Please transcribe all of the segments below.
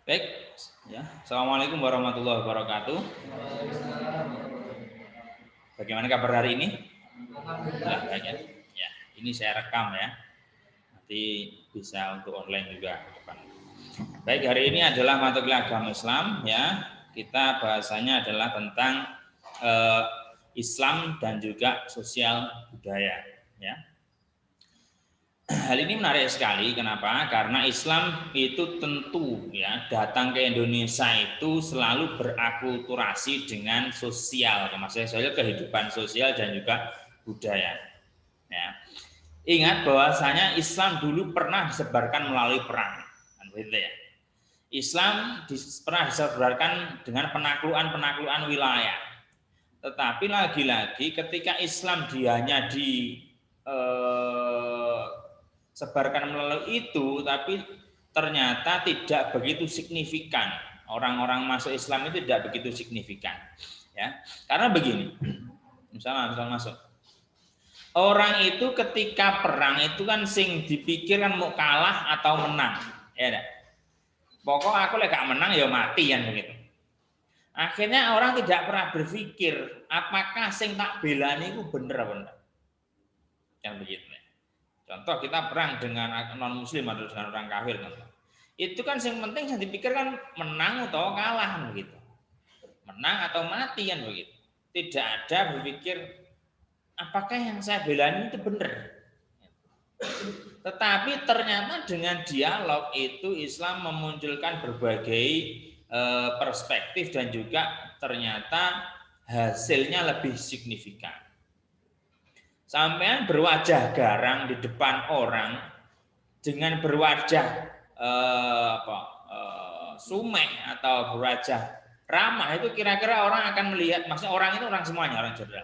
Baik, ya. Assalamualaikum warahmatullahi wabarakatuh. Bagaimana kabar hari ini? Alhamdulillah baik ya. Ya, ini saya rekam ya. Nanti bisa untuk online juga ke depan. Baik, hari ini adalah mata kuliah agama Islam ya. Kita bahasanya adalah tentang Islam dan juga sosial budaya ya. Hal ini menarik sekali. Kenapa? Karena Islam itu tentu ya datang ke Indonesia itu selalu berakulturasi dengan sosial, maksudnya kehidupan sosial dan juga budaya. Ya. Ingat bahwasanya Islam dulu pernah disebarkan melalui perang, kan begitu ya. Islam pernah disebarkan dengan penaklukan wilayah. Tetapi lagi-lagi ketika Islam hanya sebarkan melalui itu, tapi ternyata tidak begitu signifikan. Orang-orang masuk Islam itu tidak begitu signifikan, ya. Karena begini, misalnya masuk. Orang itu ketika perang itu kan sing dipikirkan mau kalah atau menang, ya. Pokok aku lek gak menang ya mati kan begitu. Akhirnya orang tidak pernah berpikir apakah sing tak belani itu bener apa enggak. Kan begitu. Contoh kita perang dengan non muslim atau dengan orang kafir, itu kan yang penting yang dipikirkan menang atau kalah begitu, menang atau mati kan begitu. Tidak ada berpikir apakah yang saya bela itu benar. Tetapi ternyata dengan dialog itu Islam memunculkan berbagai perspektif dan juga ternyata hasilnya lebih signifikan. Sampean berwajah garang di depan orang dengan berwajah sumeh atau berwajah ramah itu kira-kira orang akan melihat, maksudnya orang itu orang semuanya, orang cerdas,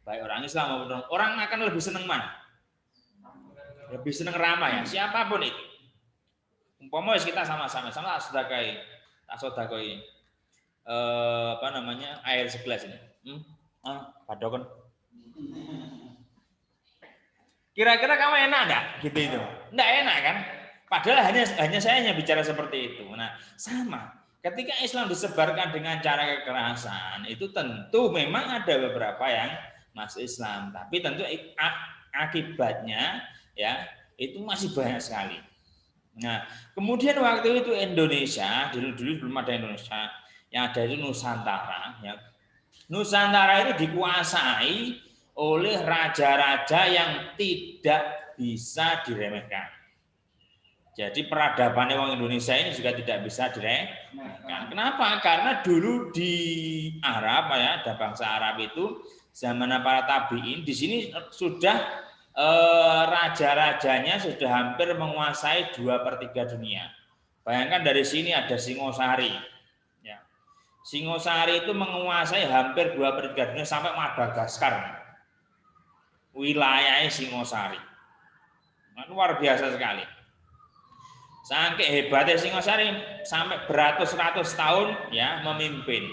baik orang Islam maupun orang akan lebih senang mana? Lebih senang ramah ya, siapapun itu. Umpama kita sama-sama sedekah air segelas ini. Padokan. Kira-kira kamu enak enggak? Gitu itu. Enggak enak kan? Padahal hanya saya yang bicara seperti itu. Nah, sama. Ketika Islam disebarkan dengan cara kekerasan, itu tentu memang ada beberapa yang masuk Islam, tapi tentu akibatnya ya itu masih banyak sekali. Nah, kemudian waktu itu Indonesia, dulu belum ada Indonesia, yang ada itu Nusantara ya. Nusantara itu dikuasai oleh raja-raja yang tidak bisa diremehkan. Jadi peradaban orang Indonesia ini juga tidak bisa diremehkan. Kenapa? Karena dulu di Arab ya, ada bangsa Arab itu zaman para tabiin, di sini sudah raja-rajanya sudah hampir menguasai 2/3 dunia. Bayangkan dari sini ada Singosari. Ya. Singosari itu menguasai hampir 2/3 dunia sampai Madagaskar. Wilayahnya Singosari. Nah, luar biasa sekali. Saking hebatnya Singosari sampai beratus-ratus tahun ya memimpin.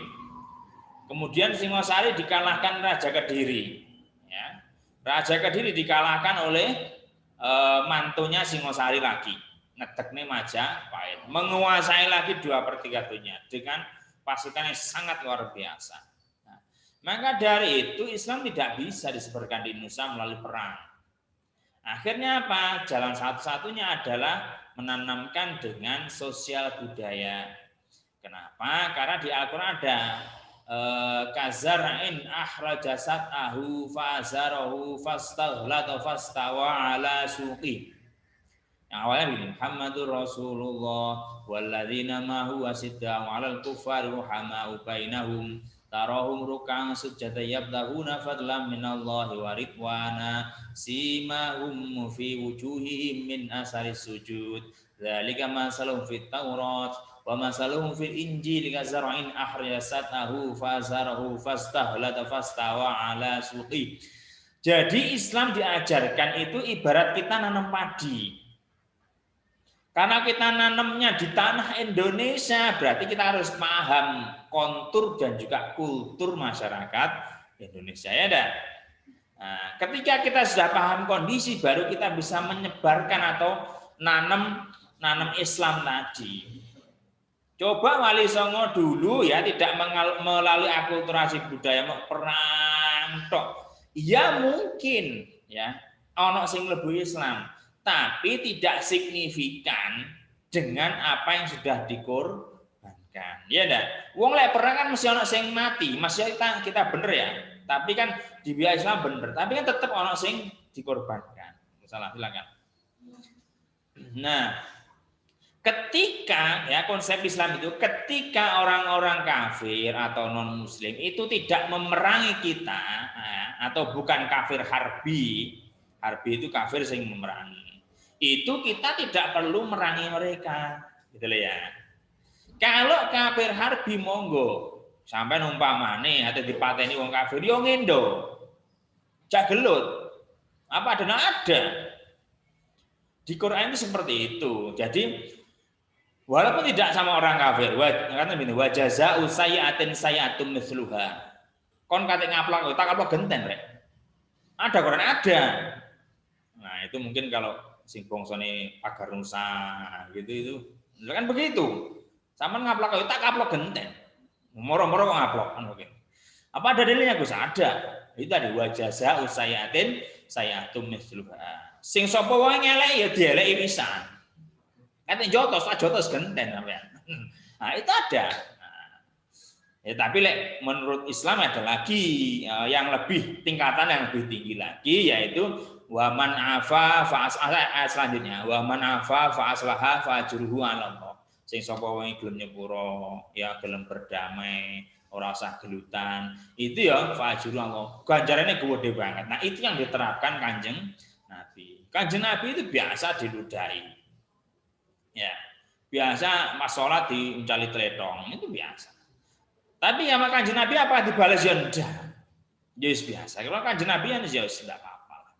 Kemudian Singosari dikalahkan Raja Kediri. Ya. Raja Kediri dikalahkan oleh mantunya Singosari lagi. Ngedekne Majapahit. Menguasai lagi 2/3 dunia dengan pasukan yang sangat luar biasa. Maka dari itu Islam tidak bisa disebarkan di Indonesia melalui perang. Akhirnya apa? Jalan satu-satunya adalah menanamkan dengan sosial budaya. Kenapa? Karena di Al-Quran ada kazar'in akhraja sat'ahu fa'azarahu fastaghlata fastawa ala suqi. Yang awalnya begini, Muhammadur Rasulullah walladzina ma'hu asidda'u 'alal kuffari ruhama'u bainahum tarahum ruk'an sujada yabtaghuna fadlan minallahi wa ridwana simahum fi wujuhihim min asaris sujud dzalika masalahum fit taurat wa masalahum fil injil kazar'in akhraja sat'ahu fazarahu fastaghlata fastawa ala suqi. Jadi Islam diajarkan itu ibarat kita nanam padi. Karena kita nanamnya di tanah Indonesia, berarti kita harus paham kontur dan juga kultur masyarakat Indonesia ya dah. Nah, ketika kita sudah paham kondisi, baru kita bisa menyebarkan atau nanam Islam tadi. Coba Wali Songo dulu ya tidak melalui akulturasi budaya mau perang tok. Ya mungkin ya ono sing mlebu Islam, tapi tidak signifikan dengan apa yang sudah dikorbankan. Ya ndak? Wong lek perang kan mesti ono sing mati, masih kita bener ya. Tapi kan di biaya Islam bener, tapi kan tetap ono sing dikorbankan. Salah silakan. Nah, ketika ya konsep Islam itu ketika orang-orang kafir atau non muslim itu tidak memerangi kita atau bukan kafir harbi itu kafir sing memerangi, itu kita tidak perlu merangi mereka gitu loh ya. Kalau kafir harbi monggo sampai numpamane atau dipateni wong kafir yo ngendo jak gelut apa ada di Quran itu seperti itu. Jadi walaupun tidak sama orang kafir, karena begini, wajaza'u sayyi'atin sayyi'atun mithluha. Kon kate ngaplak, tak apa genten rek. Ada Quran ada. Nah, itu mungkin kalau sing bangsane pagar nusa gitu itu kan begitu. Sama ngaplak tak kaplok genten. Moro-moro kok ngaplok kan mungkin. Apa ada dalilnya Gus? Ada. Itu tadi wajaza'u sayyi'atin sayyi'atun mithluha. Sing sapa wae ngelek ya dieleki pisan. Kan jotos genten sampean. Nah, itu ada. Ya, tapi menurut Islam ada lagi yang lebih tingkatan yang lebih tinggi lagi, yaitu waman afa fa selanjutnya waman afa fa aslaha fa ajruhu 'ala Allah. Sing sapa wae gelem nyepuro, ya gelem berdamai, ora usah gelutan. Itu ya fa ajruhu Allah. Ganjarane gede banget. Nah, itu yang diterapkan Kanjeng Nabi. Kanjeng Nabi itu biasa diludahi. Ya, biasa mas sholat diuncali teletong itu biasa. Tapi sama Kanjeng Nabi apa dibalas ya ndak. Yes biasa. Kalau Kanjeng Nabi ya tidak apa-apa.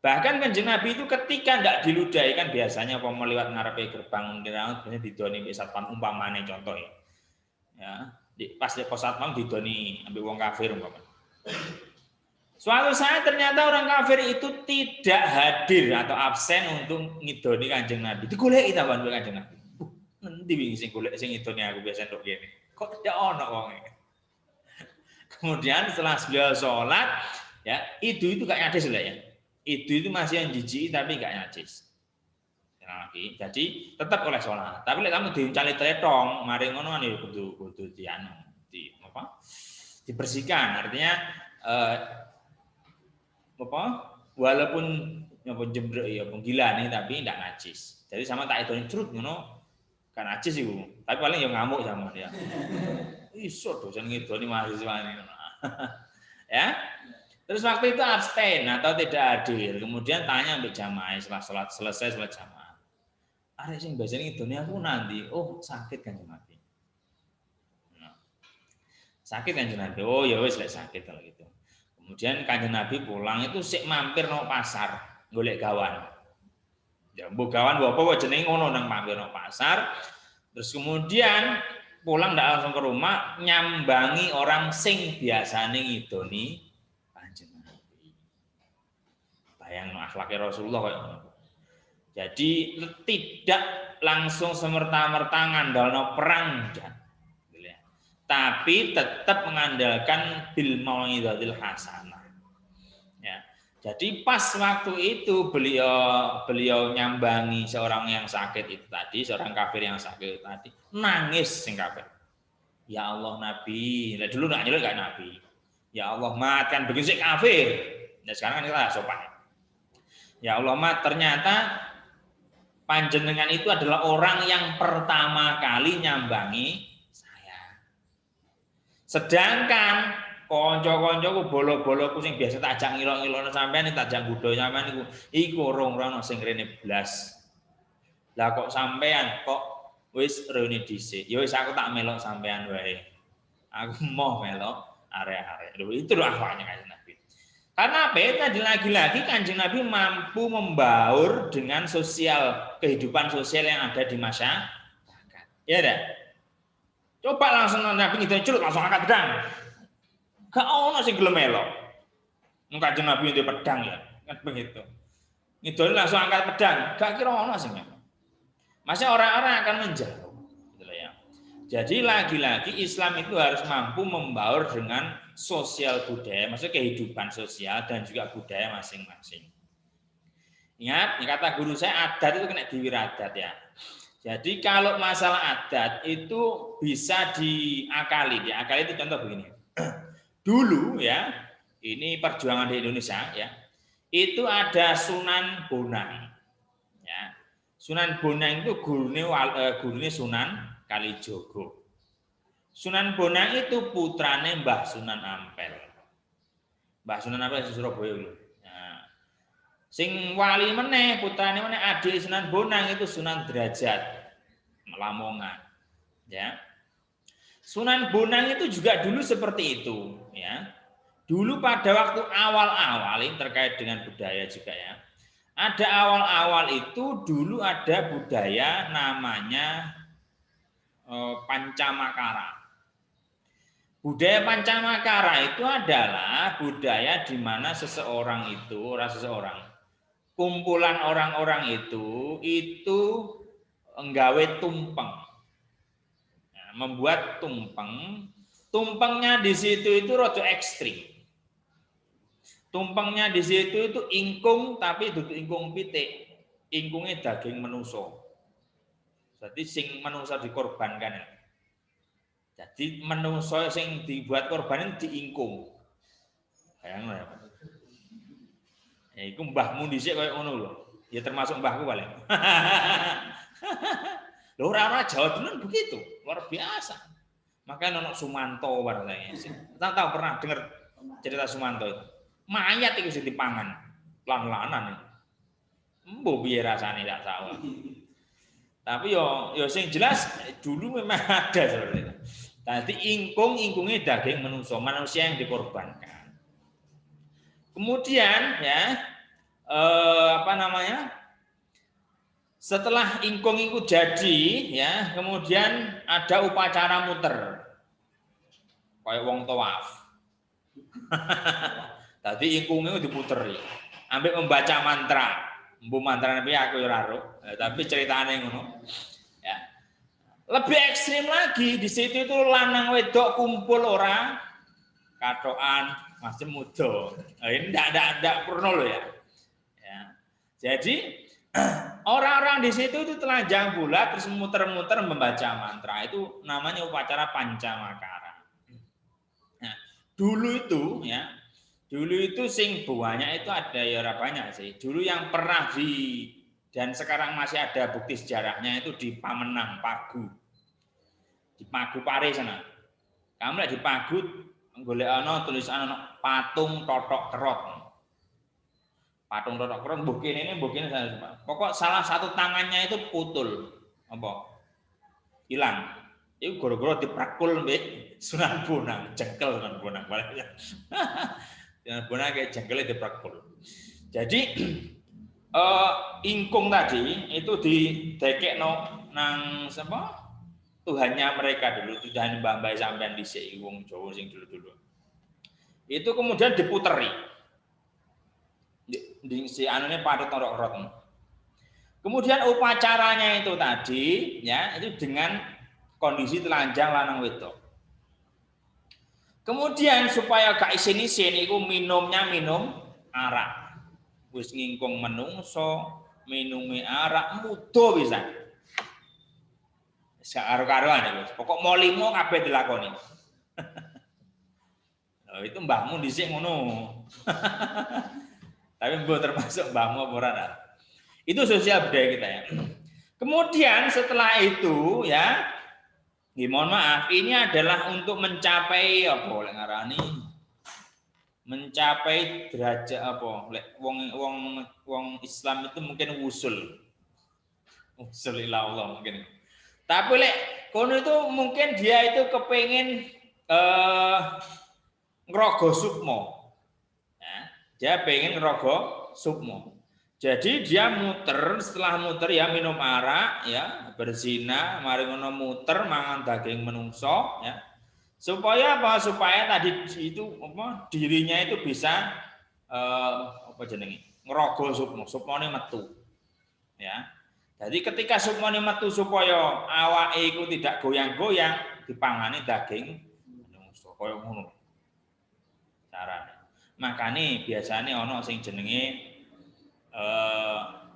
Bahkan Kanjeng Nabi itu ketika ndak diludahi kan biasanya apa lewat ngarepe gerbang niraut biasanya didoni mbek satpam umpamane contoh ya. Ya, pas di pos satpam didoni ambek wong kafir umpamane. Suatu saat ternyata orang kafir itu tidak hadir atau absen untuk ngidoni Kanjeng Nabi. Digoleki ta ban Kanjeng Nabi. Nanti wingi sing golek sing ngidoni aku biasa ndok kene. Kok tidak ono wong. Kemudian setelah beliau sholat, ya itu gak nyadis lah ya. Itu masih yang jijik tapi gak nyadis. Lagi. Jadi tetap oleh sholat. Tapi lek kamu diuncali tretong, mari ngono kan ya kudu dibersihkan. Artinya walaupun jembrek ya penggila nih tapi tidak najis. Jadi sama tak itu cerut ngono kan najis itu. Tapi paling ya ngamuk sama dia. Iso dosen ngidoni mahasiswa ini. Ya. Terus waktu itu abstain atau tidak hadir. Kemudian tanya mbek jamaah setelah sholat selesai sholat jamaah. Arek sing biasane ngidoni aku nanti, oh sakit kan Nabi. Sakit kan Nabi. Oh ya wis lek sakit kalau gitu. Kemudian Kanjeng Nabi pulang itu sik mampir nang pasar golek gawan. Ya mbok gawan apa jenenge ngono nang mampir nang pasar. Terus kemudian pulang ndak langsung ke rumah nyambangi orang sing biasane ngidoni Kanjeng Nabi. Bayangno akhlake Rasulullah koyo ngono. Jadi tidak langsung semerta-merta ngandalno perang enggak. Tapi tetap mengandalkan bil mau'izatil hasanah. Ya. Jadi pas waktu itu beliau nyambangi seorang yang sakit itu tadi, seorang kafir yang sakit itu tadi, nangis sing kafir. Ya Allah Nabi, lah dulu enggak nyeluk enggak Nabi. Ya Allah mat kan begini kafir. Nah sekarang kan kita sopan. Ya Allah mat ternyata panjenengan itu adalah orang yang pertama kali nyambangi. Sedangkan kanca-kancaku bolo-boloku sing biasa tak ajak ngilok-ngilokno sampean tak ajak nggodho sampean iku ora ono sing rene blas. Lah kok sampean kok wis reuni dhisik. Ya wis aku tak melok sampean wae. Aku mau melok arek-arek. Lho itu lho akhlaknya Kanjeng Nabi. Karena apa? Tadi lagi-lagi Kanjeng Nabi mampu membaur dengan sosial kehidupan sosial yang ada di masyarakat. Ya dah. Coba langsung Nabi ngidoni curut langsung angkat pedang. Gak ono sing gelem melok. Kanjeng Nabi itu pedang ya, kan begitu. Ngidoni langsung angkat pedang, gak kira ono sing melok. Masih orang-orang akan menjauh gitu ya. Jadi lagi-lagi Islam itu harus mampu membaur dengan sosial budaya, maksudnya kehidupan sosial dan juga budaya masing-masing. Ingat, kata guru saya adat itu kena diwiradat ya. Jadi kalau masalah adat itu bisa diakali. Diakali itu contoh begini. Dulu ya, ini perjuangan di Indonesia ya, itu ada Sunan Bonang. Ya. Sunan Bonang itu gurune Sunan Kalijogo. Sunan Bonang itu putrane Mbah Sunan Ampel. Mbah Sunan Ampel di Surabaya lho. Nah, sing wali meneh putrane meneh adik Sunan Bonang itu Sunan Derajat Lamongan. Ya. Sunan Bonang itu juga dulu seperti itu, ya. Dulu pada waktu awal-awal ini terkait dengan budaya juga ya. Ada awal-awal itu dulu ada budaya namanya Pancamakara. Budaya Pancamakara itu adalah budaya di mana seseorang itu, kumpulan orang-orang itu nggawe tumpeng. Nah, membuat tumpeng. Tumpengnya di situ itu rada ekstrim. Tumpengnya di situ itu ingkung tapi dudu ingkung pitik. Ingkungnya daging manusa. Jadi sing manusa dikorbankan. Jadi manusa sing dibuat korban diingkung. Bayangno ya. Ya iku mbahmu dhisik koyo ngono lho. Ya termasuk mbahku paling. Lho ora Jawa Timur begitu, luar biasa. Makanya ono Sumanto barangnya. Kita tahu pernah dengar cerita Sumanto itu. Mayat itu sing dipangan lan-lanan. Mbok piye rasane ndak tahu. Tapi yo sing jelas dulu memang ada seperti itu. Tadi ingkungnya daging manusia yang dikorbankan. Kemudian ya setelah ingkung itu jadi ya, kemudian ada upacara muter. Kayak wong tawaf. Tadi ingkungnya diputeri. Ambek membaca mantra. Mbu mantra nabi aku ora ro, tapi ceritane ngono. Ya. Lebih ekstrim lagi di situ itu lanang wedok kumpul ora katokan masih muda. Ini ndak purno loh ya. Ya. Jadi orang-orang di situ itu telanjang bulat terus muter-muter membaca mantra. Itu namanya upacara Pancamakara. Nah, dulu itu sing banyak itu ada ya banyak sih. Dulu yang pernah dan sekarang masih ada bukti sejarahnya itu di Pamenang, Pagu. Di Pagu Pare sana. Kamu lihat di Pagu golekno tulisan patung totok kerot. Patung totok kerot mungkin saya. Pokok salah satu tangannya itu putul. Apa? Hilang. Itu gara-gara diprakul mbek Sunan Bonang, jengkel Sunan Bonang. Sunan Bonang kayak jengkelnya diprakul. Jadi ingkung tadi itu didekekno nang sapa? Tuhannya mereka dulu, Tuhan mbah-mbah sampean dhisik wong Jawa sing dulu-dulu. Itu kemudian diputeri. Di si anune patut torok-torok. Kemudian upacaranya itu tadi ya, itu dengan kondisi telanjang lanang wedok. Kemudian supaya gak isin-isin iku minum arak. Wis ngingkung menungso, minumi arak muda pisan. Sakaro-karoan iki. Pokok mau limo kabeh dilakoni. Oh, itu mbahmu dhisik ngono. Tapi mbok termasuk mbahmu apa ora? Itu sosial budaya kita ya. Kemudian setelah itu ya, mohon maaf, ini adalah untuk mencapai apa lek ngarani? Mencapai derajat apa? Lek wong Islam itu mungkin usul ila Allah mungkin. Tapi lek kono itu mungkin dia itu kepengin ngrogo sukmo. Ya, dia pengen ngrogo sukmo. Jadi dia muter, setelah muter ya minum arak ya, berzina, mari ngono muter mangan daging menungso ya. Supaya apa? Supaya tadi itu apa dirinya itu bisa apa jenenge? Ngrogo sukmo, sukmone metu. Ya. Jadi ketika supaya metu supaya awake iku tidak goyang-goyang, dipangani daging kaya ngono. Carane. Makane biasane ana sing jenenge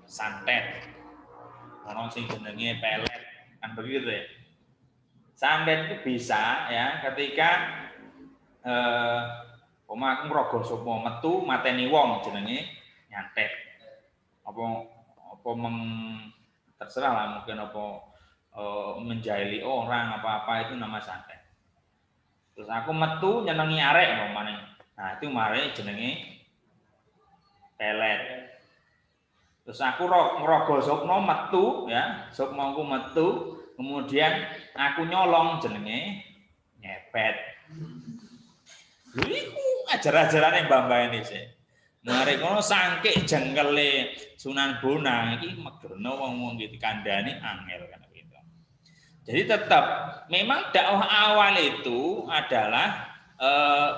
santet. Ana sing jenenge pelet. Kan begitu ya. Santet itu bisa ya ketika omah aku ngrogo sapa metu mateni wong jenenge nyantet. Apa terserah lah mungkin apa menjahili orang apa-apa itu nama santet. Terus aku metu nyenengi arek umpamane. Nah, itu mare jenenge pelet. Terus aku ngrogo sopno metu ya, sopnoku metu, kemudian aku nyolong jenenge nyepet. Lha iku ajar-ajarane Mbah-mbah ini sih. Mari kono sangke jengkele Sunan Bonang iki megerno wong-wong iki dikandani angel kan gitu. Jadi tetap memang dakwah awal itu adalah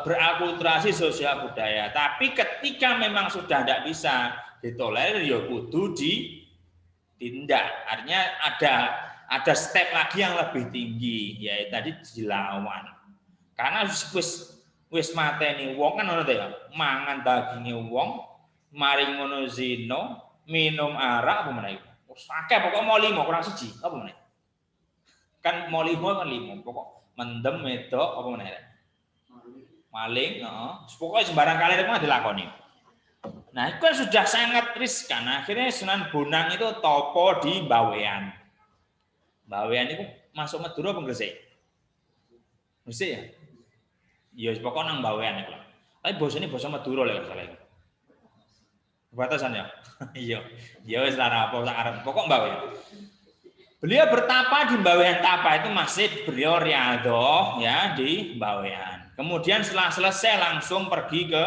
berakulturasi sosial budaya, tapi ketika memang sudah tidak bisa ditolerir ya kudu ditindak. Artinya ada step lagi yang lebih tinggi, yaitu tadi dilawan. Karena wis mateni wong kan ngono ya, mangan daginge wong, mari ngono zina, minum arak apa meneh. Wis akeh pokok mau 5 kurang 1, apa meneh. Kan mau 5 kan 5, pokok mendem wedok apa meneh. Maling, heeh. Pokoknya sembarang kali itu dilakoni. Nah, itu kan sudah sangat riskan. Akhirnya Sunan Bonang itu topo di Bawean. Bawean itu masuk Madura apa Gresik? Gresik ya? Ya pokoknya nang Bawean itu. Tapi bosone basa Madura lek salah iku. Batasan ya. Iya. Ya wis lara apa sak arep. Pokok Bawean. Beliau bertapa di Bawean Tapa itu masih beliau riadoh ya di Bawean. Kemudian setelah selesai langsung pergi ke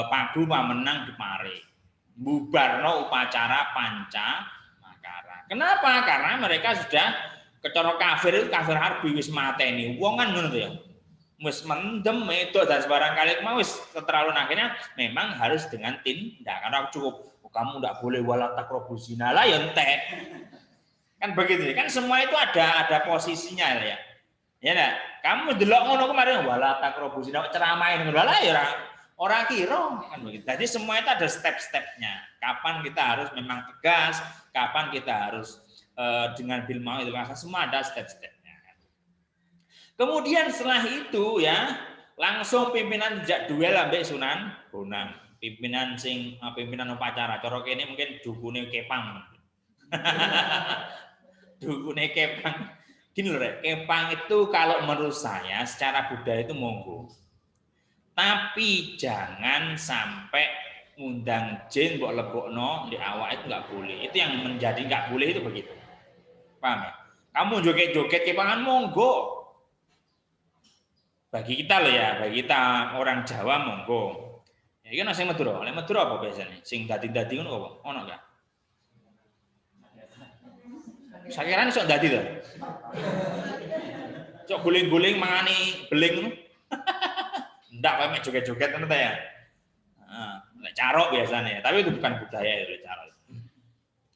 Padu Pamenang di Pare. Bubarno upacara panca makara. Kenapa? Karena mereka sudah kecara kafir itu kafir harbi wis mateni. Wong kan ngono ya. Wis mendem itu dan sebarang kali mau wis keterlaluan akhirnya memang harus dengan tindakan. Karena cukup kamu tidak boleh wala taqrabu zina lah ya entek. Kan begitu kan semua itu ada posisinya ya. Ya enggak? Kamu delok ngono kemarin wala taqrabu zina ceramain ngono lah ya orang kira kan begitu. Jadi semua itu ada step-stepnya. Kapan kita harus memang tegas, kapan kita harus dengan bil ma'ruf semua ada step-stepnya. Kemudian setelah itu ya langsung pimpinan dijak duel ambek Sunan Bonang. Pimpinan upacara. Cara kene mungkin dukune Kepang. Dukune Kepang. Gini loh, Kepang itu kalau menurut saya secara budaya itu monggo. Tapi jangan sampai ngundang jin mbok lebokno di awak itu nggak boleh. Itu yang menjadi nggak boleh itu begitu. Paham ya? Kamu joget-joget Kepangan monggo. Bagi kita loh ya, bagi kita orang Jawa monggo. Ya kan sing Madura, lek Madura apa biasanya? Sing dadi-dadi ngono apa? Ono enggak? Sakirane sok dadi to. Sok guling-guling mangani beling ngono. Ndak kok mek joget-joget ngono ta ya. Heeh, lek carok biasanya, tapi itu bukan budaya itu carok.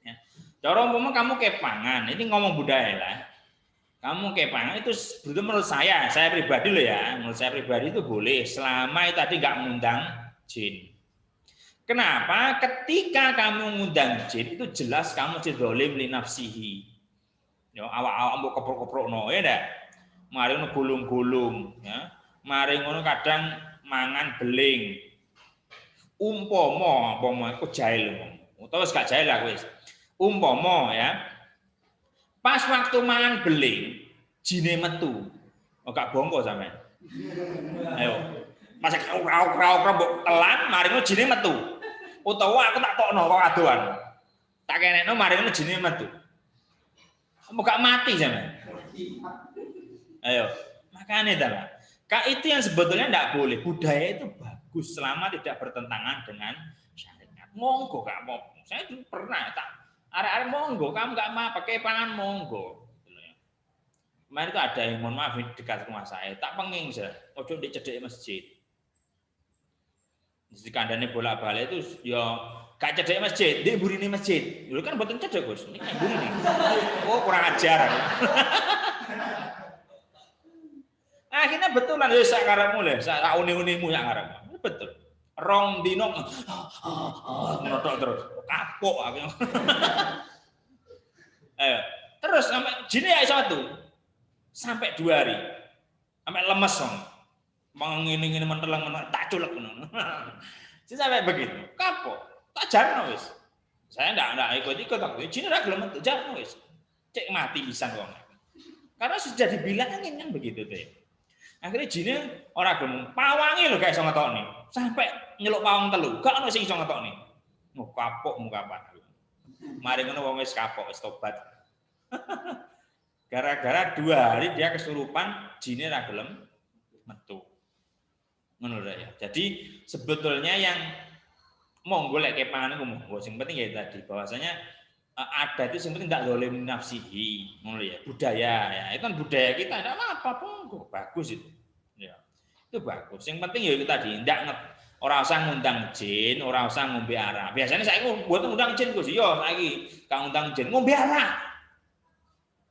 Ya. Cara umpama kamu Kepangan, ini ngomong budaya lah. Kamu Kepangan itu menurut saya pribadi loh ya, menurut saya pribadi itu boleh selama itu tadi nggak mengundang jin. Kenapa? Ketika kamu mengundang jin itu jelas kamu dolim li nafsihi. Ya awak-awak mbok keprok-keprok no ya ndak. Mari ngono gulung-gulung ya. Mari ngono kadang mangan beling. Umpama iku jahil utawa wis gak jahil lah wis. Umpama ya. Pas waktu mangan beling, jine metu. Oh gak bongko sampean. Ayo. Pas krau-krau mbok telan, mari ngono jine metu. Utawa aku tak tokno kok adoan. Tak kenekno mari ngono jine metu. Kamu gak mati sampean. Ayo. Makane ta, Kak itu yang sebetulnya tidak boleh. Budaya itu bagus selama tidak bertentangan dengan syariat. Monggo gak mau. Saya dulu pernah tak arek-arek monggo, kamu nggak mau pakai pangan monggo. Kemarin itu ada yang mohon maaf dekat rumah saya, tak penging saya, ojo di cedek masjid. Di kandane bolak-balik itu ya gak cedek masjid, dia burine masjid. Dulu kan mboten cedek, Gus. Ini kan burine. Oh, kurang ajar. Akhirnya betulan ya sak karepmu le, sak uni-unimu sak karepmu. Betul. Rong dino ngotok terus. Kapok aku. Ayo. Terus sampai jine ya satu. Sampai 2 hari. Sampai lemes dong. Mengini-ngini menteleng tak culek ngono. Sampai begitu. Kapok. Tak jarno wis. Saya ndak ikut-ikut aku. Jine ra gelem metu jarno wis. Cek mati pisan wong. Karena sudah dibilangin kan begitu deh. Akhirnya jine ora gelem pawangi lho gak iso ngetokne. Sampai nyeluk pawang telu, gak ono sing iso ngetokne. Mau kapok mu kapan. Mari ngono wong wis kapok wis tobat. Gara-gara 2 hari dia kesurupan, jine ra gelem metu. Ngono ya. Jadi sebetulnya yang monggo lek kepangan iku monggo sing penting ya tadi bahwasanya adat itu sebenarnya tidak zalim nafsihi, ngono ya, budaya ya. Itu kan budaya kita, enggak apa-apa, monggo, bagus itu. Ya. Itu bagus. Yang penting ya itu tadi, ndak ora usah ngundang jin, ora usah ngombe arak. Biasanya saya buat ngundang jin Gus, yo saiki gak ngundang jin, ngombe arak.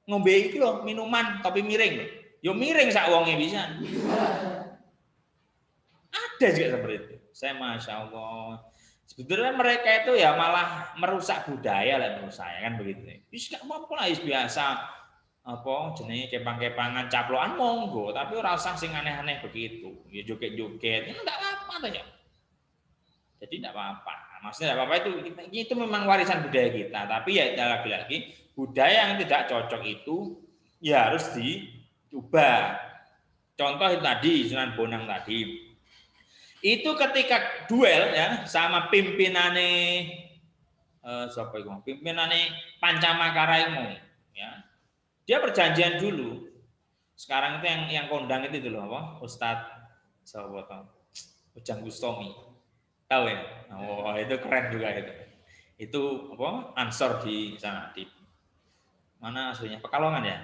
Ngombe iki lho, minuman tapi miring lho. Yo miring sak wonge bisa. Ada juga seperti itu. Saya Masya Allah. Sebetulnya mereka itu ya malah merusak budaya lah menurut saya kan begitu. Wis gak apa-apa lah biasa apa jenenge kepang-kepangan caplokan monggo, tapi ora usah sing aneh-aneh begitu. Ya joget-joget, itu enggak apa-apa ya. Jadi enggak apa-apa. Maksudnya enggak apa-apa itu memang warisan budaya kita, tapi ya lagi-lagi budaya yang tidak cocok itu ya harus diubah. Contoh itu tadi Sunan Bonang tadi. Itu ketika duel ya sama pimpinane siapa itu? Pimpinane Pancamakara itu ya. Dia perjanjian dulu. Sekarang itu yang kondang itu loh apa? Ustadz siapa tahu? Ujang Gustomi. Tahu ya? Oh, itu keren juga itu. Itu apa? Ansor di sana di mana aslinya? Pekalongan ya?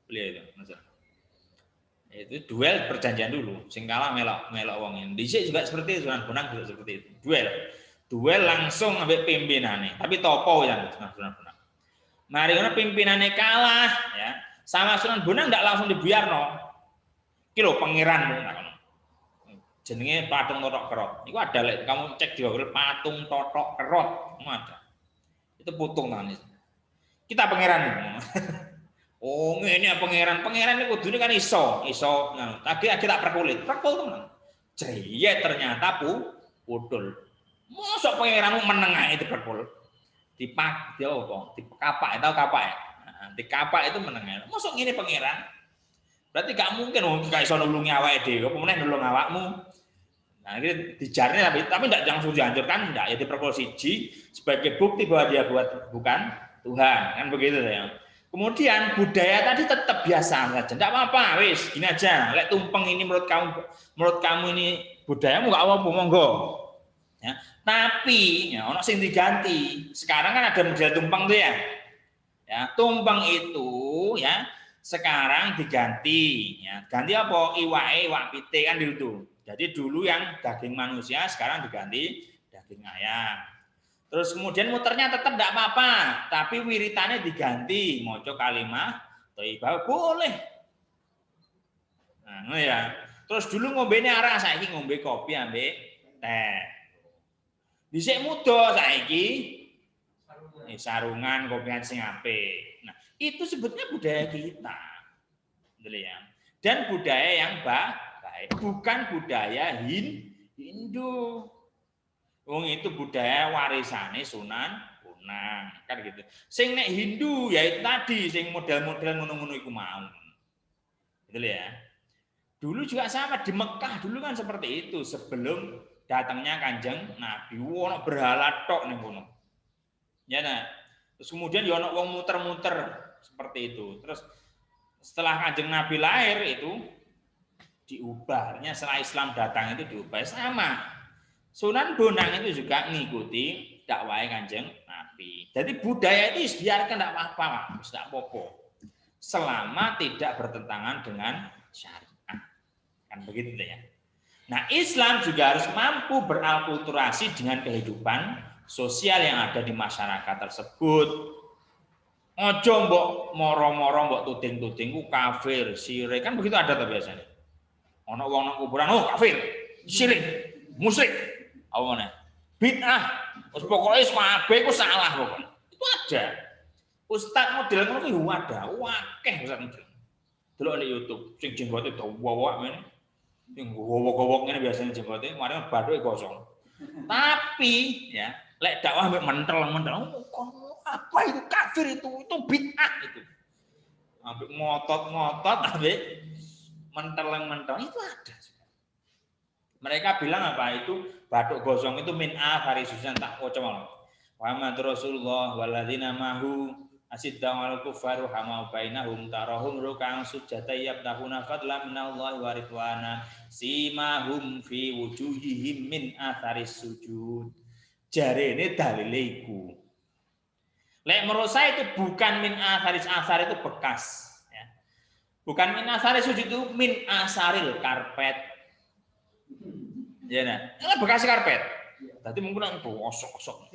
Beliau itu. Itu duel perjanjian dulu, sing kalah melok wong. Dhisik juga seperti itu, Sunan Bonang juga seperti itu. Duel langsung ambek pimpinane, tapi topo ya Sunan Bonang. Mari ngono pimpinane kalah ya. Sama Sunan Bonang enggak langsung dibiarno. Iki lho pangeranmu ngono. Jenenge Patung Totok Kerot. Iku ada lek kamu cek di Google Patung Totok Kerot, ada. Itu putung tangan. Kita pangeran. Oh, ini pangeran ini kudune kan iso, nah, tadi tak perkulit teman. Jaya ternyata pudul. Mosok pangeranmu meneng ae itu perkul. Dipak dia apa? Dikapak, tahu kapak ya? Nah, dikapak itu meneng ae. Mosok ngene pangeran. Berarti gak mungkin gak iso nulungi awake dhewe, apa meneh nulung awakmu. Nah, ini dijarne tapi tidak langsung dihancurkan, enggak ya diperkul siji sebagai bukti bahwa dia bukan Tuhan, kan begitu ya. Kemudian budaya tadi tetap biasa saja, tidak apa-apa, wis gini aja. Lek tumpeng ini menurut kamu ini budayamu nggak apa-apa, monggo. Ya, tapi ya, ono sing diganti. Sekarang kan ada model tumpeng tuh ya. Ya, tumpeng itu ya sekarang diganti. Ya, ganti apa? Iwake, iwak pite kan gitu. Jadi dulu yang daging manusia sekarang diganti daging ayam. Terus kemudian muternya tetap tidak apa-apa, tapi wiritannya diganti, maca kalimah thayyibah boleh. Nah, ya. Terus dulu ngombene arak, saiki ngombe kopi ambek teh. Dhisik muda saiki sarungan kopian sing apik. Nah, itu sebetulnya budaya kita. Betul ya. Dan budaya yang baik, bukan budaya Hindu. Wong itu budaya warisane Sunan Bonang kan gitu. Sing nek Hindu ya itu tadi sing model-model ngono-ngono iku mau. Gitu ya. Dulu juga sama di Mekah dulu kan seperti itu sebelum datangnya Kanjeng Nabi. Ono berhala tok ning kono. Ya nah. Terus kemudian ya ono wong muter-muter seperti itu. Terus setelah Kanjeng Nabi lahir itu diubahnya setelah Islam datang itu diubah sama. Sunan Bonang itu juga mengikuti dakwah Kanjeng Nabi. Jadi budaya itu biarkan tidak apa-apa, tidak apa-apa. Selama tidak bertentangan dengan syariat. Kan begitu ya. Nah, Islam juga harus mampu beralkulturasi dengan kehidupan sosial yang ada di masyarakat tersebut. Ojo mbok moro-moro mbok tuding-tuding ku kafir, syirik, kan begitu ada tuh biasanya. Ono wong nang kuburan, oh kafir, syirik, musyrik. Apa meneh? Bid'ah. Wis pokoke kabeh ku salah pokoknya. Itu ada. Ustaz model ngono ku ada, akeh ustaz model. Delok di YouTube, sing jenggote dawa ngene. Sing gowok-gowok ngene biasanya jenggote, mari bathuke kosong. Tapi ya, lek dakwah mbek mentel-mentel, apa itu kafir itu bid'ah itu. Ambek ngotot-ngotot, ambek mentel-mentel itu ada. Mereka bilang apa itu batuk gosong itu min athari sujan tak waca mau. Muhammad Rasulullah walladzina mahu asidda wal kufaru hama bainahum tarahum ruk'an sujada yabtahuna fadlan minallahi wa ridwana simahum fi wujuhihim min athari sujud. Jarene dalile iku. Lek menurut saya itu bukan min atharis asar itu bekas ya. Bukan min athari sujud itu min asaril karpet. Ya nah, ini bekas karpet. Tadi mungkin itu osok-osok.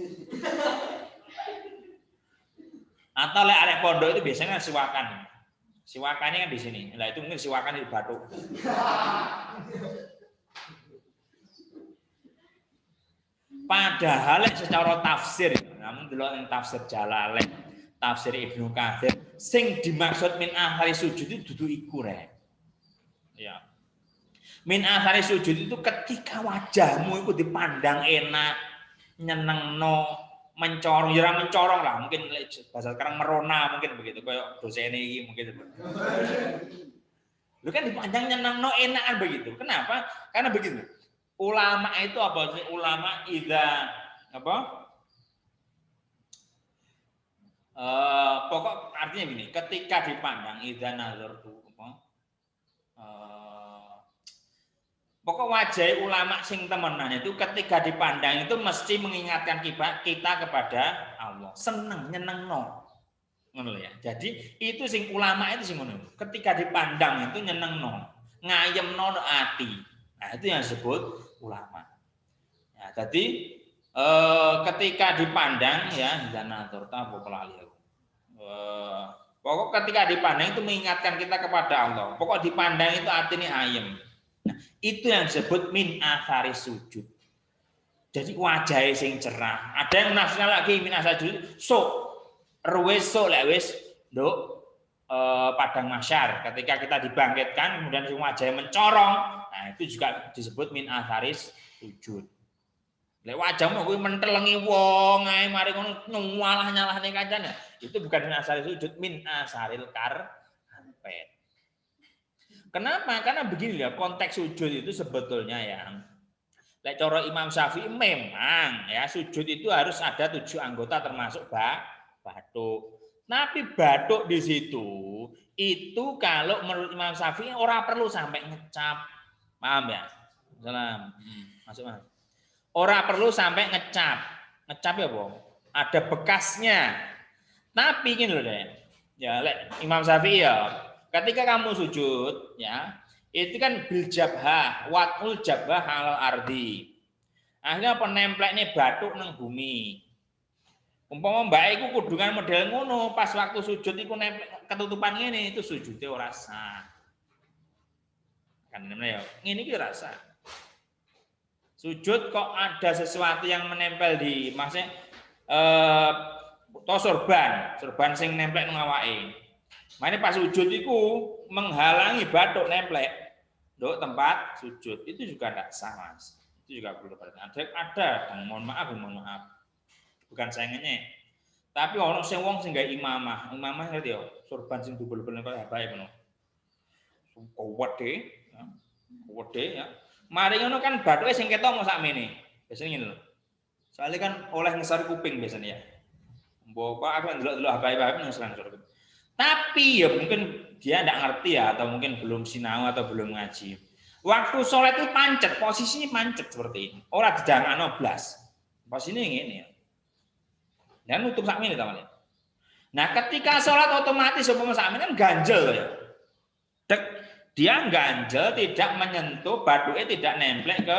Atau lek arek pondok itu biasanya siwakan. Siwakannya kan di sini. Nah itu mungkin siwakan di batuk. Padahal secara tafsir, namun delok ning tafsir Jalalain, tafsir Ibnu Katsir, sing dimaksud min athari sujud itu dudu iku rek. Ya. Min athari sujud itu ketika wajahmu itu dipandang enak, nyenengno, mencorong, jarang mencorong lah, mungkin bahasa sekarang merona mungkin begitu, kayak dosen ini mungkin. Lu kan dipandang nyenengno enak kan begitu. Kenapa? Karena begitu. Ulama itu apa sih? Ulama idza apa? Pokok artinya gini, ketika dipandang idza nazartu apa? Pokok wajah ulama sing temenan itu ketika dipandang itu mesti mengingatkan kita kepada Allah. Seneng, nyenengno. Ngono ya. Jadi itu sing ulama itu sing ngono. Ketika dipandang itu nyenengno, ngayemno ati. Nah, itu yang disebut ulama. Ya, jadi ketika dipandang ya zanaturta apa pelali. Pokok ketika dipandang itu mengingatkan kita kepada Allah. Pokok dipandang itu artinya ayem. Nah, itu yang disebut min athari sujud. Jadi wajahnya sing cerah. Ada yang menafsirkan lagi min athari sujud. Ruwes lek wis nduk padang mahsyar. Ketika kita dibangkitkan kemudian wajahnya mencorong. Nah, itu juga disebut min atharis sujud. Lek wajahmu kuwi mentelengi wong ae mari ngono nyalah-nyalahne kancane. Itu bukan min atharis sujud, min asaril karpet. Kenapa? Karena begini ya, konteks sujud itu sebetulnya ya. Lek cara Imam Syafi'i memang ya sujud itu harus ada 7 anggota termasuk batuk. Tapi batuk di situ itu kalau menurut Imam Syafi'i ora perlu sampai ngecap. Paham ya? Salam. Masuk Mas. Ora perlu sampai ngecap. Ngecap ya, Bang. Ada bekasnya. Tapi gini loh deh. Ya, Imam Syafi'i ya, ketika kamu sujud ya, itu kan bil jabhah, watul jabhah alal ardi. Akhirnya penempleknya batuk nang bumi. Umpama mbak iku kudungan model ngono, pas waktu sujud iku nemplek ketutupan ngene, itu sujudnya ora sah. Kan ya, ini kira rasa. Sujud kok ada sesuatu yang menempel di maksudnya sorban sing nemplek nang awake. Mane pas sujud iku menghalangi batuk nemplek nduk tempat sujud. Itu juga tidak sah, Mas. Itu juga perlu perhatian. Ada, mohon maaf. Bukan saya ngenyek. Tapi ono sing wong sing gawe imamah ngerti ya, sorban sing dubel-bel kaya bae ngono. Wede ya. Mari ngono kan bathuke sing ketok mok sakmene. Biasane ngene lho. Soale kan oleh ngesar kuping biasanya ya. Mbok aku ndelok-ndelok bae-bae ngesar kuping. Tapi ya mungkin dia enggak ngerti ya atau mungkin belum sinau atau belum ngaji. Waktu sholat itu pancet, posisinya pancet seperti ini. Ora didangakno blas. Posisinya ngene ya. Dan nutup sakmene teman-teman. Nah, ketika sholat otomatis umpama sakmene kan ganjel ya. Dek Dia ganjel tidak menyentuh baduke, tidak nemplek ke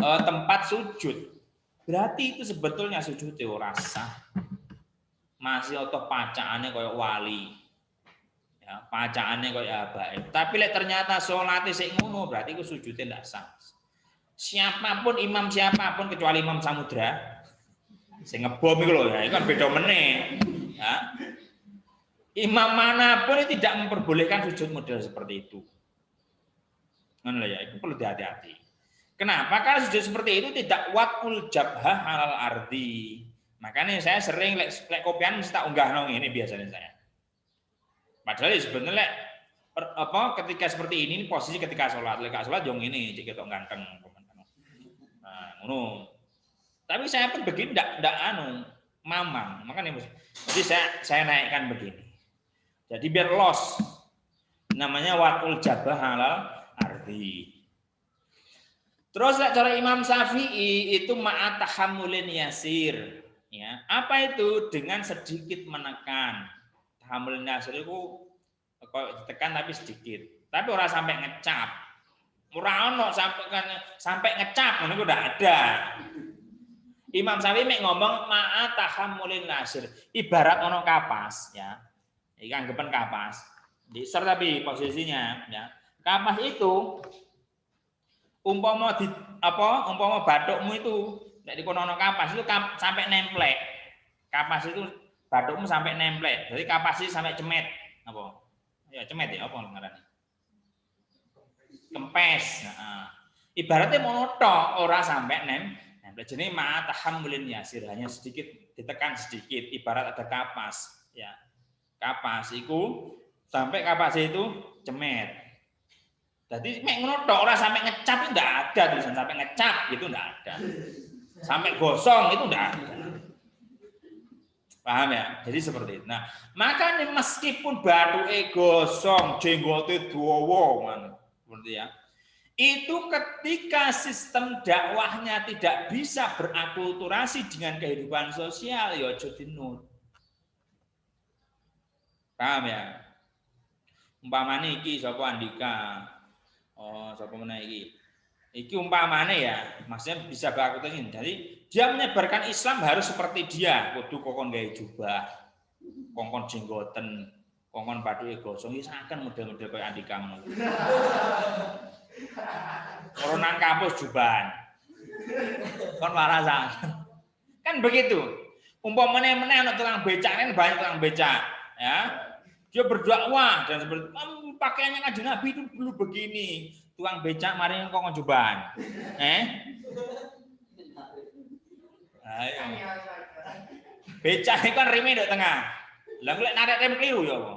tempat sujud. Berarti itu sebetulnya sujud ora sah. Masih otoh pacaane koyo wali. Ya, pacaane koyo abae. Tapi lek ternyata salate sik ngono, berarti iku sujude ndak sah. Siapapun imam siapapun kecuali Imam Samudra sing ngebom iku lho, ya itu kan beda meneh. Ya. Imam manapun tidak memperbolehkan sujud model seperti itu. Ngono ya, itu perlu hati-hati. Kenapa? Karena sujud seperti itu tidak watul jabhah alal ardi. Makanya saya sering lek kopian mesti tak unggah nong ini biasanya saya. Padahal sebenarnya ketika seperti ini posisi ketika sholat, lek sholat jong ini jika tok ganteng. Nah, ngono. Tapi saya pun begini ndak mamang. Makanya jadi saya naikkan begini. Jadi biar los. Namanya watul jabhah alal ardi. Terus cara Imam Syafi'i itu ma'at tahammulin yasir. Ya, apa itu? Dengan sedikit menekan. Tahammulin yasir itu ditekan tapi sedikit. Tapi orang sampai ngecap. Ora ono sampai ngecap, ngono udah ada. Imam Syafi'i mek ngomong ma'at tahammulin yasir. Ibarat ono kapas, ya. Iki anggapan kapas. Diser tapi posisinya, ya. Kapas itu umpama bathukmu itu nek dikono kapas itu sampai nemplek. Kapas itu bathukmu sampai nemplek. Jadi kapas itu sampai cemet apa? Ya cemet ya apa ngarane? Kempes. Nah, ibaratnya monotok ora sampai nemplek. Jadi ma tahammulin yasir, hanya sedikit ditekan sedikit ibarat ada kapas, ya. Kapas itu sampai kapas itu cemet. Jadi mek ngono tok ora sampai ngecap itu enggak ada tulisan sampai ngecap itu enggak ada. Sampai gosong itu enggak ada. Paham ya? Jadi seperti itu. Nah, makanya meskipun bathuke gosong, jenggote dawa seperti ya. Itu ketika sistem dakwahnya tidak bisa berakulturasi dengan kehidupan sosial, ya aja dinut. Paham ya? Umpamane iki sapa Andika. Oh, sapa meneh iki? Iki umpamane ya, maksudnya bisa berakulturasi. Jadi dia menyebarkan Islam harus seperti dia, kudu kokon gawe jubah, kongkon jenggoten, kongkon bathuke gosong, wis akan model-model koyo Andika ngono. Koronan kampus jubahan. Kon warasan. Kan begitu. Umpamane meneh ana tukang becak, kan banyak tukang becak, ya. Dia berdakwah dan seperti pakaiannya Kanjeng Nabi itu dulu begini. Tukang becak mari kok jubahan. Ayo. Becak itu kan rime ndek tengah. Lah lek narik rem kliru ya apa?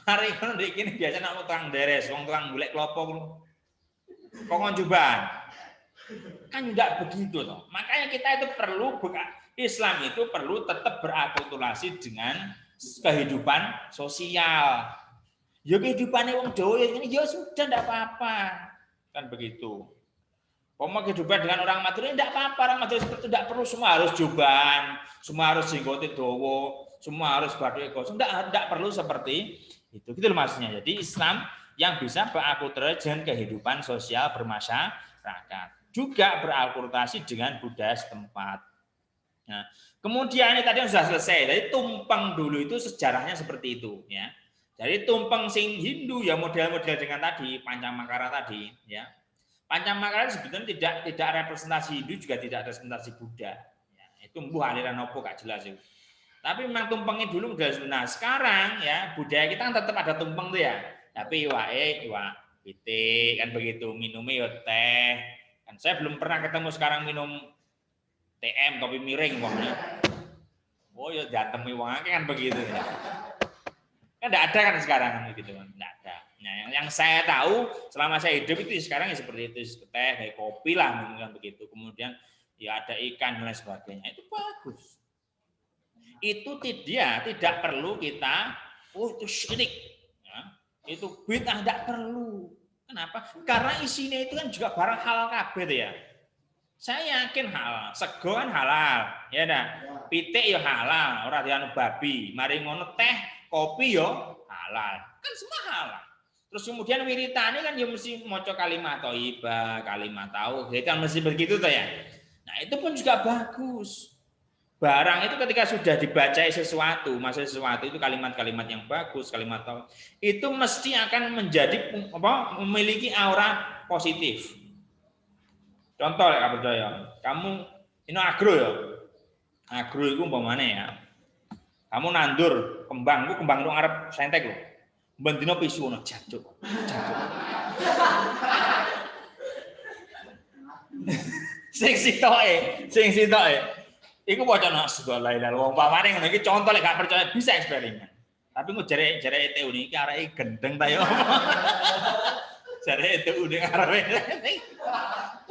Mari ngono ndek kene biasa nek tukang deres, wong tukang golek klopo ngono. Kok jubahan. Kan enggak begitu toh. Makanya kita itu perlu Islam itu perlu tetap berakulturasi dengan kehidupan sosial. Ya kehidupannya wong Jawa ini ya sudah enggak apa-apa. Kan begitu. Pokoknya kehidupan dengan orang Madura enggak apa-apa. Orang Madura seperti itu enggak perlu semua harus jubahan, semua harus jenggote dawa, semua harus bathuke gosong. Enggak perlu seperti itu. Gitu loh maksudnya. Jadi Islam yang bisa berakulturasi dengan kehidupan sosial bermasyarakat. Juga berakulturasi dengan budaya setempat. Nah, kemudian ini tadi sudah selesai. Jadi tumpeng dulu itu sejarahnya seperti itu, ya. Jadi tumpeng sing Hindu ya model-model dengan tadi Pancamakara tadi, ya. Pancamakara sebetulnya tidak representasi Hindu juga tidak representasi Buddha. Ya, itu mbuh aliran opo gak jelas itu. Tapi memang tumpengnya dulu model. Nah sekarang ya budaya kita kan tetap ada tumpeng tuh ya. Tapi iwak pitik kan begitu, minumnya ya teh. Kan saya belum pernah ketemu sekarang minum TM kopi miring wongnya. Oh ya jantemi wong akeh kan begitu ya. Kan enggak ada kan sekarang kan begitu kan. Enggak ada. Nah, yang saya tahu selama saya hidup itu sekarang ya seperti itu, teh, kayak kopi lah kan begitu. Kemudian ya ada ikan dan lain sebagainya. Itu bagus. Itu tidak perlu kita itu syirik. Ya. Itu bid'ah enggak perlu. Kenapa? Karena isinya itu kan juga barang halal kabeh ya. Saya yakin halal, sego kan halal, ya dah. Pitik ya halal, ora dianu babi. Mari ngono teh, kopi ya halal. Kan semua halal. Terus kemudian wiritane kan ya mesti maca kalimat thayyibah, kalimat tauhid kan mesti begitu toh ya. Nah, itu pun juga bagus. Barang itu ketika sudah dibaca sesuatu, maksud sesuatu itu kalimat-kalimat yang bagus, kalimat tauhid, itu mesti akan menjadi memiliki aura positif. Contoh ya percaya, kamu ini agro ya. Agro itu umpamane ya. Kamu nandur kembang, kembang itu ngarep sentek lho. Bendino pisu ono jancuk. Sing sitoke. Iku wacana segala ilaha wong pamane ngono iki contoh lek gak percaya bisa eksperimen. Tapi kok jare ETU niki areke gendeng ta yo. Jare ETU ning areke.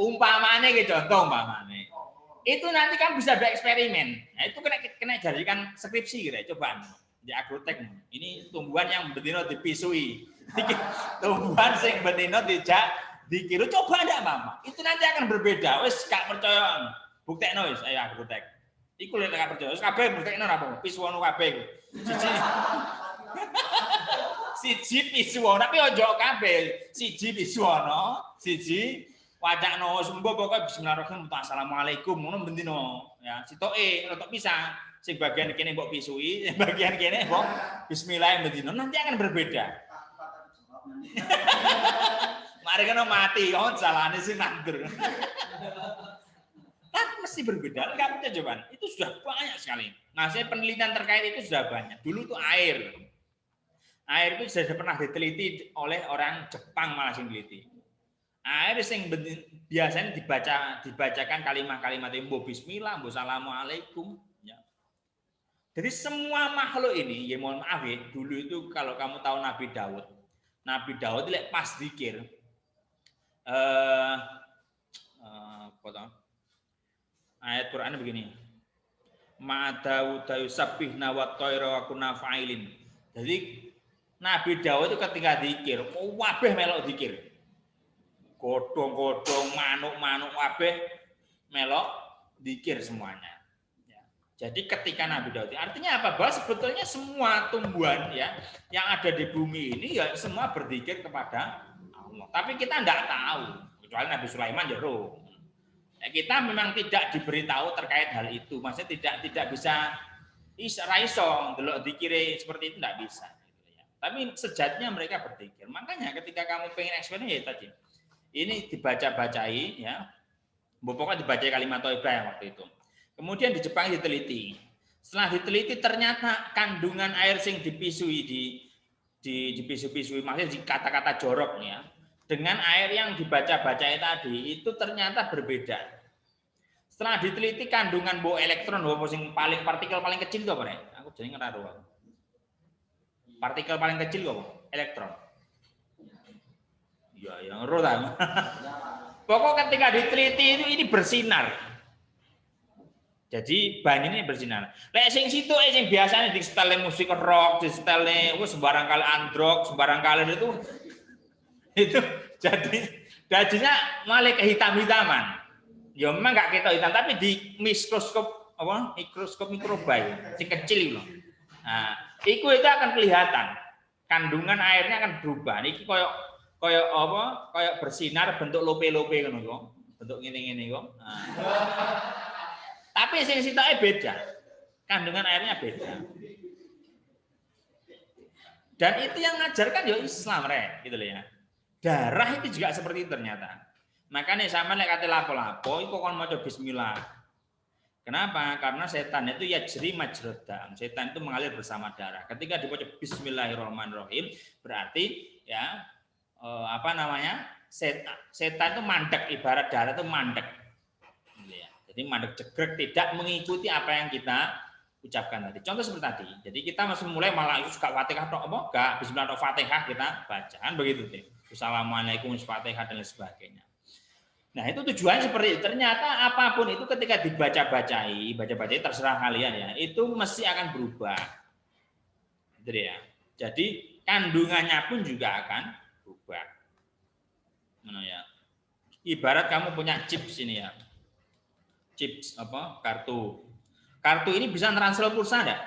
Umpamane iki contoh umpamane. Itu nanti kan bisa bereksperimen. Nah, itu kena jadikan skripsi kira cobaan. Di agrotek ini tumbuhan yang bendino dipisui. Tumbuhan sing bendino dijak dikiru coba ndak mama. Itu nanti akan berbeda. Wis gak percaya. Buktekno wis ayo agrotek. Iku lek gak percaya. Wis kabeh buktekno apa? Pisuwono kabeh. Siji pisuwono tapi ojo kabeh. Siji pisuwono, siji wajakno sembo pokoke bismillahirrahmanirrahim assalamualaikum ngono bendino ya sitoke rotok pisang sing bagian kene mbok pisui sing bagian kene mbok bismillah bendino nanti akan berbeda. Mari kena mati kon salahane sing nandur. Tapi mesti berbeda enggak percaya jawaban itu sudah banyak sekali. Nah, saya penelitian terkait itu sudah banyak. Dulu tuh air itu sudah pernah diteliti oleh orang Jepang malah sing teliti. Air sing biasanya dibacakan kalimat-kalimat mbok bismillah, mbok assalamualaikum ya. Jadi semua makhluk ini, ya mohon maaf ya, dulu itu kalau kamu tahu Nabi Daud lek pas zikir ayat Qur'an begini. Ma Daud yusabbihna wa thaira wa kunna fa'ilin. Jadi Nabi Daud itu ketika zikir, kabeh melok zikir. Godhong-godhong, manuk-manuk kabeh melok zikir semuanya. Ya. Jadi ketika Nabi Daud, artinya apa? Bahwa sebetulnya semua tumbuhan ya yang ada di bumi ini ya semua berzikir kepada Allah. Tapi kita tidak tahu, kecuali Nabi Sulaiman ya roh. Ya, kita memang tidak diberitahu terkait hal itu. Maksudnya tidak bisa raiso delok zikire seperti itu tidak bisa. Tapi sejatinya mereka berzikir. Makanya ketika kamu pengen eksperimen ya tadi. Ini dibaca-bacai ya. Pokoknya dibaca kalimat thayyibah ya waktu itu. Kemudian di Jepang diteliti. Setelah diteliti ternyata kandungan air sing dipisui dipisu-pisui maksudnya di kata-kata jorok ya. Dengan air yang dibaca-bacai tadi itu ternyata berbeda. Setelah diteliti kandungan elektron sing paling partikel paling kecil itu apa nih? Aku jadi ngenaruh. Partikel paling kecil apa? Elektron. Ya, yang roh lah. Pokok ketika diteliti itu ini bersinar. Jadi bahan ini bersinar. Lek sing situ sing biasanya di setel musik rock, di setel sembarang kali android, sembarang kali itu jadi dajinya malah kehitam-hitaman. Ya memang enggak kita hitam tapi di mikroskop mikroba sing kecil loh. Nah, itu akan kelihatan. Kandungan airnya akan berubah. Iki kayak bersinar bentuk lope-lope ngono kok. Bentuk ngene-ngene kok. Nah. Tapi sing sitoke beda. Kandungan airnya beda. Dan itu yang ngajarkan ya Islam rek, gitu loh ya. Darah itu juga seperti itu ternyata. Makanya sama lek kate lapo-lapo iku kon maca bismillah. Kenapa? Karena setan itu yajri majrad dam. Setan itu mengalir bersama darah. Ketika dibaca bismillahirrahmanirrahim berarti ya setan itu mandek, ibarat darah itu mandek. Jadi mandek jegrek tidak mengikuti apa yang kita ucapkan tadi. Contoh seperti tadi. Jadi kita masih mulai malah itu suka Fatihah tok apa enggak, bismillah tok Fatihah kita bacaan begitu deh. Assalamualaikum Fatihah dan lain sebagainya. Nah, itu tujuannya seperti itu. Ternyata apapun itu ketika dibaca-bacai terserah kalian ya, itu mesti akan berubah. Gitu ya. Jadi kandungannya pun juga akan berubah. Mana ya? Ibarat kamu punya chips ini ya. Chips kartu. Kartu ini bisa transfer pulsa enggak?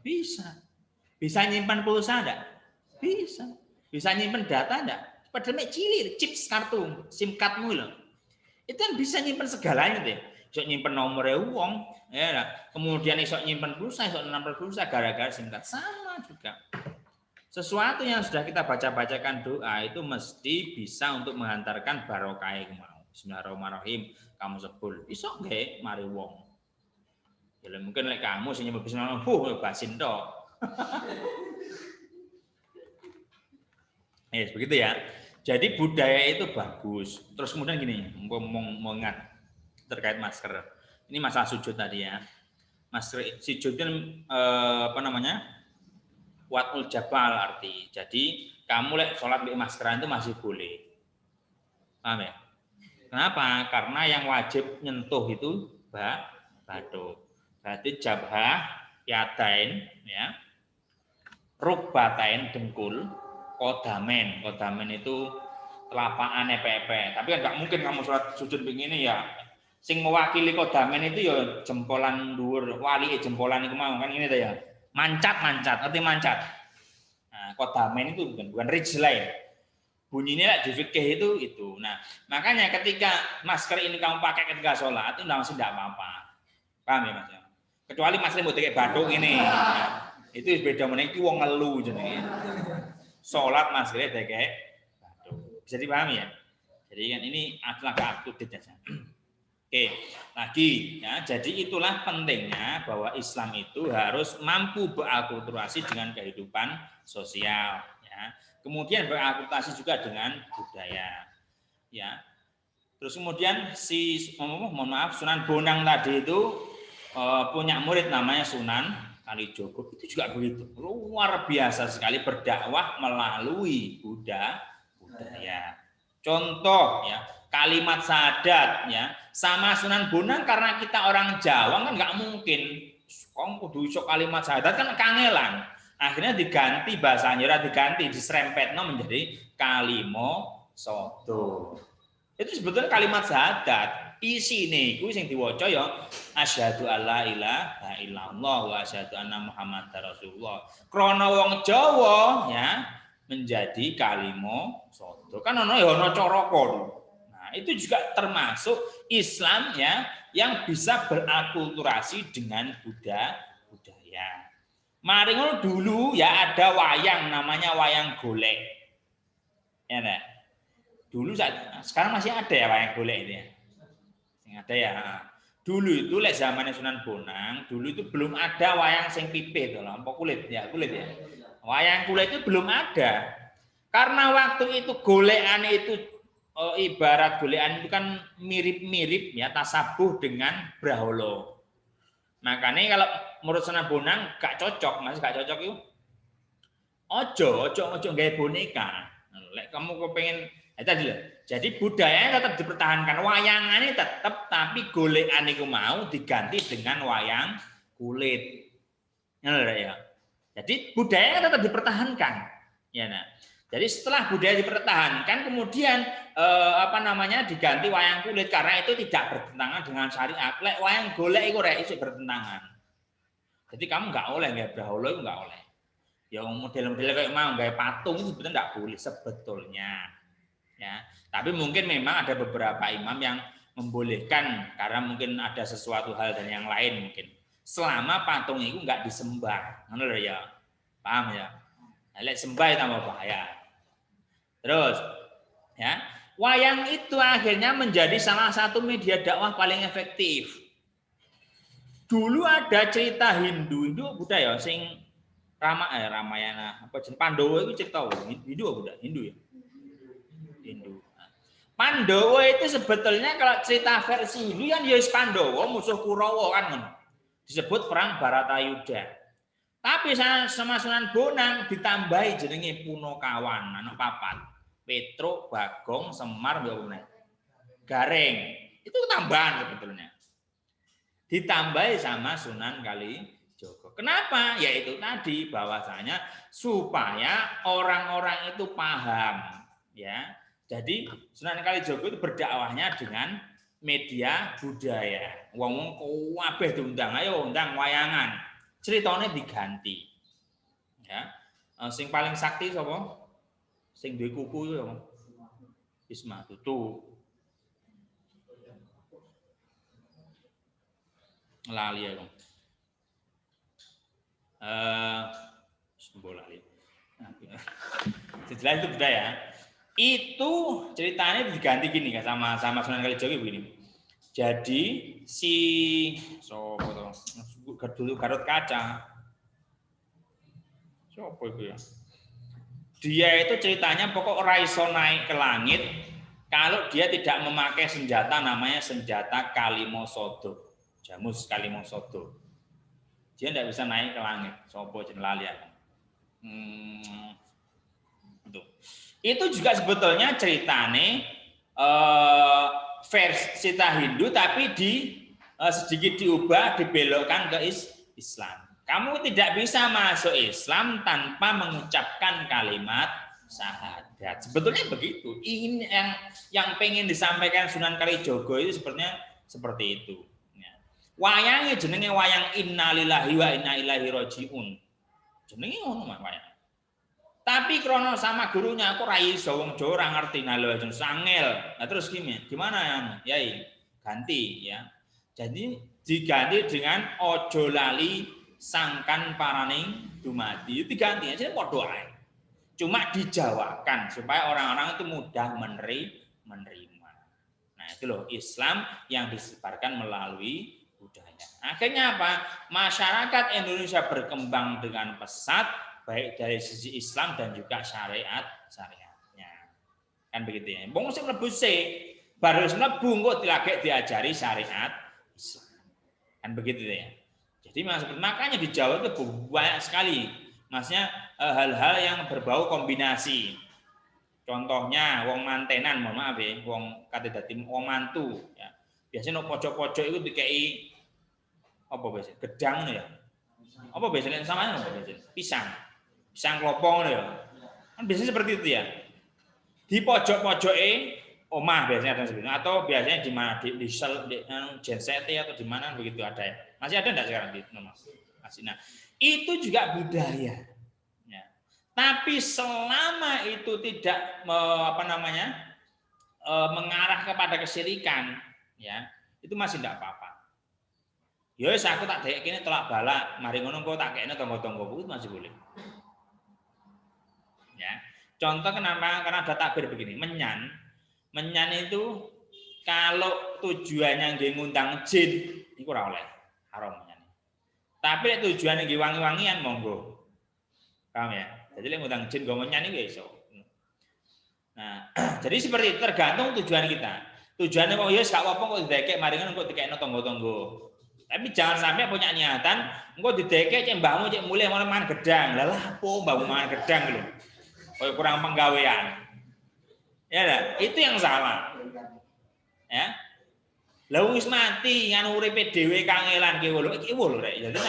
Bisa. Bisa nyimpan pulsa enggak? Bisa. Bisa nyimpan data enggak? Padahal cilik chips kartu, SIM cardmu loh. Itu kan bisa nyimpan segalanya deh. Iso nyimpan nomornya wong, ya. Kemudian iso nyimpan pulsa, iso nambah pulsa gara-gara SIM card sama juga. Sesuatu yang sudah kita baca-bacakan doa itu mesti bisa untuk menghantarkan barokah yang mau. Bismillahirrahmanirrahim. Kamu sebul, iso nggih mari wong. Ya mungkin lek kamu sing nyebut bismillah, basin tok. Begitu ya. Jadi budaya itu bagus. Terus kemudian gini, mengingat terkait masker. Ini masalah sujud tadi ya. Masker sujud itu apa namanya? Watul jabal arti. Jadi kamu lek sholat pakai maskeran itu masih boleh. Paham ya? Kenapa? Karena yang wajib nyentuh itu batuk. Berarti jabhah, yatain, ya, rukbatain dengkul, kodamen. Kodamen itu telapaan epe-epe. Tapi kan nggak mungkin kamu sholat sujud begini ya. Sing mewakili kodamen itu ya jempolan dhuwur, wali jempolan itu mau kan ini ya. Mancat, arti mancat. Nah, kodamen itu bukan rijlain. Bunyinya di fikih itu. Nah, makanya ketika masker ini kamu pakai ketika sholat itu masih tidak apa-apa. Paham ya Mas? Kecuali masker mau kayak batuk ini. Nah, itu beda meneh wong ngelu jenenge. Sholat maskernya kayak batuk. Bisa dipahami ya? Jadi kan ini adalah up-to-date saja. Oke, lagi ya. Jadi itulah pentingnya bahwa Islam itu harus mampu berakulturasi dengan kehidupan sosial, ya. Kemudian berakulturasi juga dengan budaya, ya. Terus kemudian mohon maaf, Sunan Bonang tadi itu punya murid namanya Sunan Kalijogo, itu juga begitu, luar biasa sekali berdakwah melalui budaya. Contoh ya. Kalimat syahadat ya sama Sunan Bonang karena kita orang Jawa kan nggak mungkin kong kudu iso kalimat syahadat kan kangelan, akhirnya diganti bahasanya diganti diserempetno menjadi kalimo sodo. Itu sebetulnya kalimat syahadat isine iku sing diwaca ya asyhadu alla ilaha illallah wa asyhadu anna muhammadar rasulullah. Krana wong Jawa ya menjadi kalimo sodo kan ono ya ono caraka. Itu juga termasuk Islam ya yang bisa berakulturasi dengan budaya. Mari ngono dulu ya ada wayang namanya wayang golek. Ya enggak? Dulu sekarang masih ada ya wayang golek itu ya. Yang ada ya. Dulu itu lek zamannya Sunan Bonang, dulu itu belum ada wayang sing pipih to lho, apa kulit ya. Wayang kulit itu belum ada. Karena waktu itu golekan itu ibarat golekan itu kan mirip-mirip ya tasabuh dengan braholo. Makanya kalau menurut Sunan Bonang gak cocok, Mas, gak cocok itu. Ojo gawe boneka. Lek kamu kepengen tadi loh. Jadi budayanya tetap dipertahankan, wayangannya tetap tapi golekan itu mau diganti dengan wayang kulit. Ya. Jadi budayanya tetap dipertahankan. Ya nah. Jadi setelah budaya dipertahankan, kemudian diganti wayang kulit karena itu tidak bertentangan dengan syariat. Lek wayang golek itu iso bertentangan. Jadi kamu nggak oleh nggak braholo itu nggak oleh. Yang model-model kayak mau nggak patung itu sebetulnya nggak boleh sebetulnya. Ya, tapi mungkin memang ada beberapa imam yang membolehkan karena mungkin ada sesuatu hal dan yang lain mungkin. Selama patung itu nggak disembah, ngono ya, paham ya? Lek sembah itu tambah bahaya. Terus, ya, wayang itu akhirnya menjadi salah satu media dakwah paling efektif. Dulu ada cerita Hindu budaya sing Ramayana apa jeneng Pandowo itu cerita Hindu apa budak? Hindu ya? Hindu. Pandowo itu sebetulnya kalau cerita versi Hindu kan ya Pandowo musuh Kurawa kan ngono. Disebut perang Baratayuda. Tapi sama Sunan Bonang ditambahi jenenge Punokawan anak papat. Petruk, Bagong, Semar, Gareng. Itu tambahan sebetulnya. Ditambahi sama Sunan Kalijogo. Kenapa? Yaitu tadi bahwasanya supaya orang-orang itu paham, ya. Jadi Sunan Kalijogo itu berdakwahnya dengan media budaya. Wong kabeh diundang, ayo undang wayangan. Ceritanya diganti. Ya. Sing paling sakti sapa? Sing duwe kuku iku sapa? Isma tutu. Lali aku. Lali. Sejelas itu budaya. Itu ceritanya diganti gini kan sama Sunan Kalijaga begini. Jadi si Garut Kaca. Siapa itu ya? Dia itu ceritanya pokok ora iso naik ke langit kalau dia tidak memakai senjata namanya senjata Kalimosodo. Jamus Kalimosodo. Dia tidak bisa naik ke langit. Sopo jeneng lali aku. Itu juga sebetulnya ceritane versi Hindu tapi sedikit diubah dibelokkan ke Islam. Kamu tidak bisa masuk Islam tanpa mengucapkan kalimat syahadat. Sebetulnya begitu. Ini yang pengen disampaikan Sunan Kalijaga itu sebenarnya seperti itu. Wayangnya jenenge wayang innalillahi wa inna ilaihi rajiun. Jenenge ngono mah wayang. Tapi krono sama gurunya aku ra iso wong Jawa ora ngerti nalo sangel. Nah terus gimana ya? Yai? Ganti ya. Jadi diganti dengan ojo lali sangkan paraning dumadi. Diganti aja padha ae. Cuma dijawakan supaya orang-orang itu mudah menerima. Nah, itu loh Islam yang disebarkan melalui budaya. Akhirnya apa? Masyarakat Indonesia berkembang dengan pesat baik dari sisi Islam dan juga syariatnya. Kan begitu ya. Wong sing mlebu baru mlebu kok diajari syariat Islam. Kan begitu ya. Jadi makanya di Jawa itu banyak sekali maksudnya hal-hal yang berbau kombinasi. Contohnya wong mantenan, mohon maaf ya, wong kate dadi wong mantu ya. Biasanya no pojok-pojok itu dikei apa biasa? Gedang ya. Apa biasanya samanya apa biasanya? Pisang klopong ya. Kan biasanya seperti itu ya. Di pojok-pojoke omah biasanya ada seperti itu. Atau biasanya di mana di gensete atau di mana begitu ada ya. Masih ada enggak sekarang di Mas? Nah, itu juga budaya. Ya. Tapi selama itu tidak mengarah kepada kesyirikan, ya, itu masih tidak apa-apa. Ya wis aku tak dek kene tolak balak, mari ngono kok tak kene tonggo-tonggoku itu masih boleh. Ya. Contoh kenapa? Karena ada takbir begini, menyan itu kalau tujuannya nggih ngundang jin iku ora oleh, haram menyan. Tapi tujuannya nggih wangi-wangian monggo. Paham ya? Jadi lek ngundang jin nggo menyan iki iso. Nah, jadi seperti itu tergantung tujuan kita. Tujuannya kok ya gak apa-apa kok didekek mari ngono kok dikekno tonggo-tonggo. Tapi jangan sampai punya niatan engko didekek cek mbahmu cek mulih mau mangan gedang. Lah apa mbahmu mangan gedang lho. Koyo kurang penggawean. Ya lah, itu yang salah. Ya. Lah wis mati nganu uripe dhewe kangelan ki lho. Iki lho rek. Jadi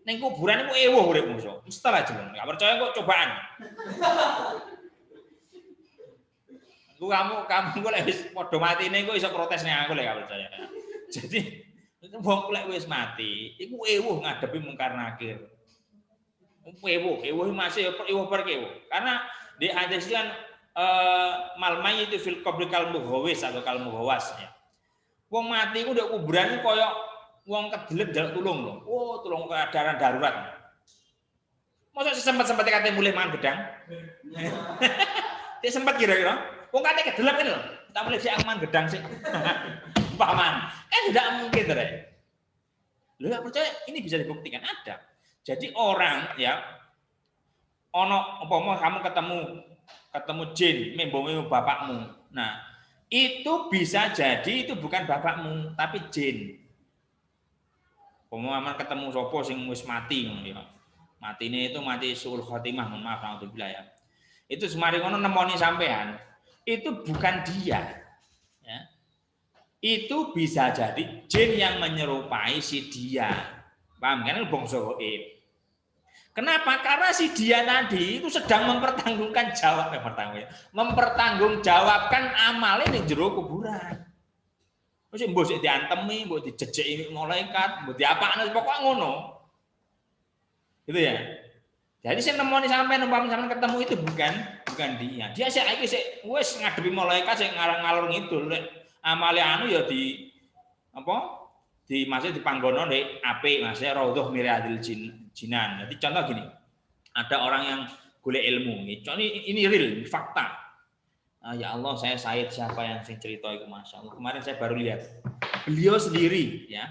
ning kuburan iku ewuh uripmu so. Mesti lah jeneng. Enggak percaya kok cobaan. Kamu kok lek wis padha matine kok iso protes ning aku lek gak percaya. Jadi wong lek wis mati, iku ewuh ngadepi mungkar nakir. Ewuh masih ewuh perke. Karena di hadis kan mal mayyitu fil qabri kal mughawis atau kal mughawas ya. Wong mati iku ndek kuburan koyo wong kedelep njaluk tulung lho. Oh, tulung keadaan darurat. Mosok sempat-sempat kate mulih mangan gedang. Dia sempat kira-kira wong kate kedelep lho. Tak mulih sik mangan gedang sik. Paman, kan tidak mungkin Rek. Lu nggak percaya? Ini bisa dibuktikan ada. Jadi orang ya ono umpama kamu ketemu jin, membo bapakmu. Nah, itu bisa jadi itu bukan bapakmu, tapi jin. Umpama ketemu sapa sing wis mati ngono ya. Matine itu mati suul khotimah, mohon maaf alhamdulillah ya. Itu semari ngono nemoni sampean, itu bukan dia. Ya. Itu bisa jadi jin yang menyerupai si dia. Paham kan? Bangsa gaib. Kenapa? Karena si dia tadi itu sedang mempertanggungjawabkan amalnya di jero kuburan. Mesti mbok sik diantemi, mbok dijejeki malaikat, mbok diapakne pokoknya ngono. Gitu ya. Jadi saya nemoni sampai ketemu itu bukan dia. Dia saiki sik wis ngadepi malaikat sik ngalor ngidul nek amale anu ya di apa? Di masih di panggono nek apik Mas ya Raudhah Miriadil Jinan. Jadi contoh gini. Ada orang yang golek ilmu. Ini real, fakta. Ya Allah, saya Said siapa yang sing cerita itu Masya Allah. Kemarin saya baru lihat. Beliau sendiri ya.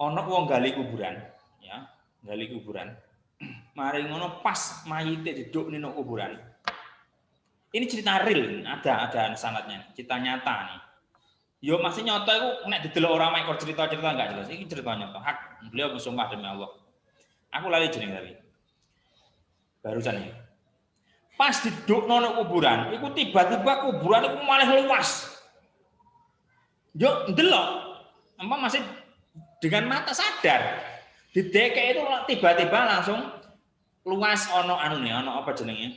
Ono wong gali kuburan, ya. Gali kuburan. Mari ngono pas mayite didukne nang kuburan. Ini cerita real, ada sanadnya, cerita nyata nih. Yo masih nyata iku nek didelok ora mek cerita-cerita enggak jelas. Iki cerita nyata. Hak beliau bersumpah demi Allah. Aku lali jeneng tadi. Barusan ini. Pas didukno nang kuburan, iku tiba-tiba kuburan iku malah luas. Yo ndelok, apa masih dengan mata sadar. Di deke itu tiba-tiba langsung luas ono anu nih, ono apa jenenge?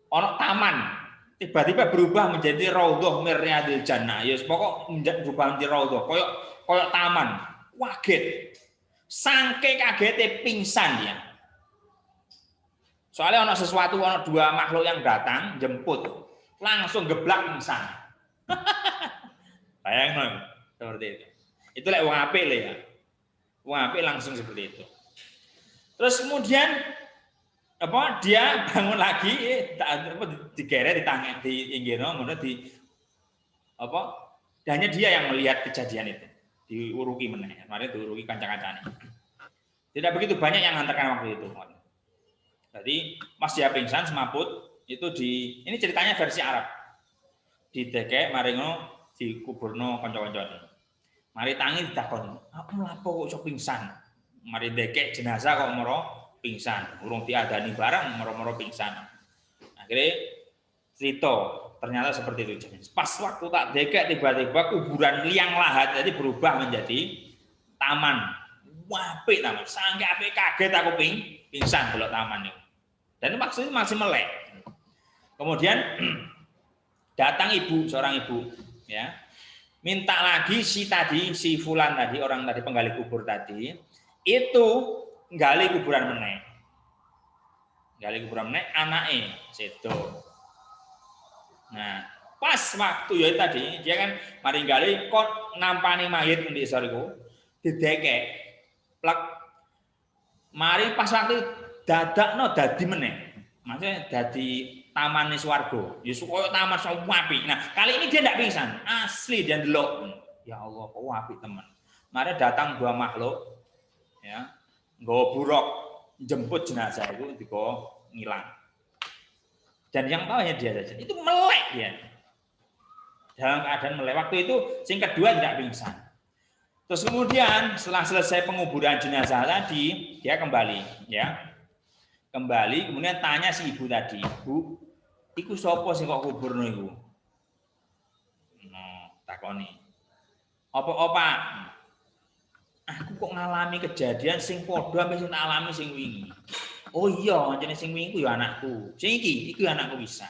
Ono taman. Tiba-tiba berubah menjadi Raudhah Miriadil Jannah. Ya pokok berubah menjadi Raudhah, koyok taman. Kaget. Sangke kagete pingsan dia. Soalnya ono sesuatu, ono dua makhluk yang datang jemput, langsung geblak pingsan. Bayangin seperti itu. Itu lek wong apik le ya. Wong apik langsung seperti itu. Terus kemudian apa dia bangun lagi digeret di tangan di inggeno kemudian di apa hanya dia yang melihat kejadian itu diuruki meneh kemarin diuruki kanca-kancane. Tidak begitu banyak yang ngantarkan waktu itu. Jadi pas dia pingsan semaput itu ini ceritanya versi Arab. Didekek mari ngono dikuburno kanca-kancane. Mari tangi ditakoni, "Aku mlapo kok iso pingsan?" Mari dekek jenazah kok moro pingsan, urung diadani barang moro-moro pingsan. Akhirnya cerita, ternyata seperti itu. Pas waktu tak dekek tiba-tiba kuburan liang lahat jadi berubah menjadi taman. Wah, apik taman. Sangke apik kaget aku pingsan delok taman itu. Dan maksudnya masih melek. Kemudian datang seorang ibu ya. Minta lagi si fulan tadi, orang tadi penggali kubur tadi, itu nggali kuburan meneh. Gali kuburan meneh anake sedo. Nah, pas waktu ya tadi dia kan mari gali kok nampani mayit endi soriku didekek. Plek. Mari pas waktu dadakno dadi meneh. Maksudnya dadi taman swarga. Ya koyo taman sing apik. Nah, kali ini dia tidak pingsan. Asli dia ndelok. Ya Allah, kok apik teman. Mari datang dua makhluk ya. Nggawa buruk jemput jenazah itu digo ngilang. Dan yang tahu hanya dia saja. Itu melek dia. Dalam keadaan melek. Waktu itu sing kedua tidak pingsan. Terus kemudian setelah selesai penguburan jenazah tadi, dia kembali ya. Kembali kemudian tanya si ibu tadi, "Bu, iku sapa sing kok kuburno iku?" No, takoni. Apa-apa? Aku kok ngalami kejadian sing padha ambek sing tak alami sing wingi. Oh iya, jenenge sing wingi ku ya anakku. Sing iki ya anakku bisa.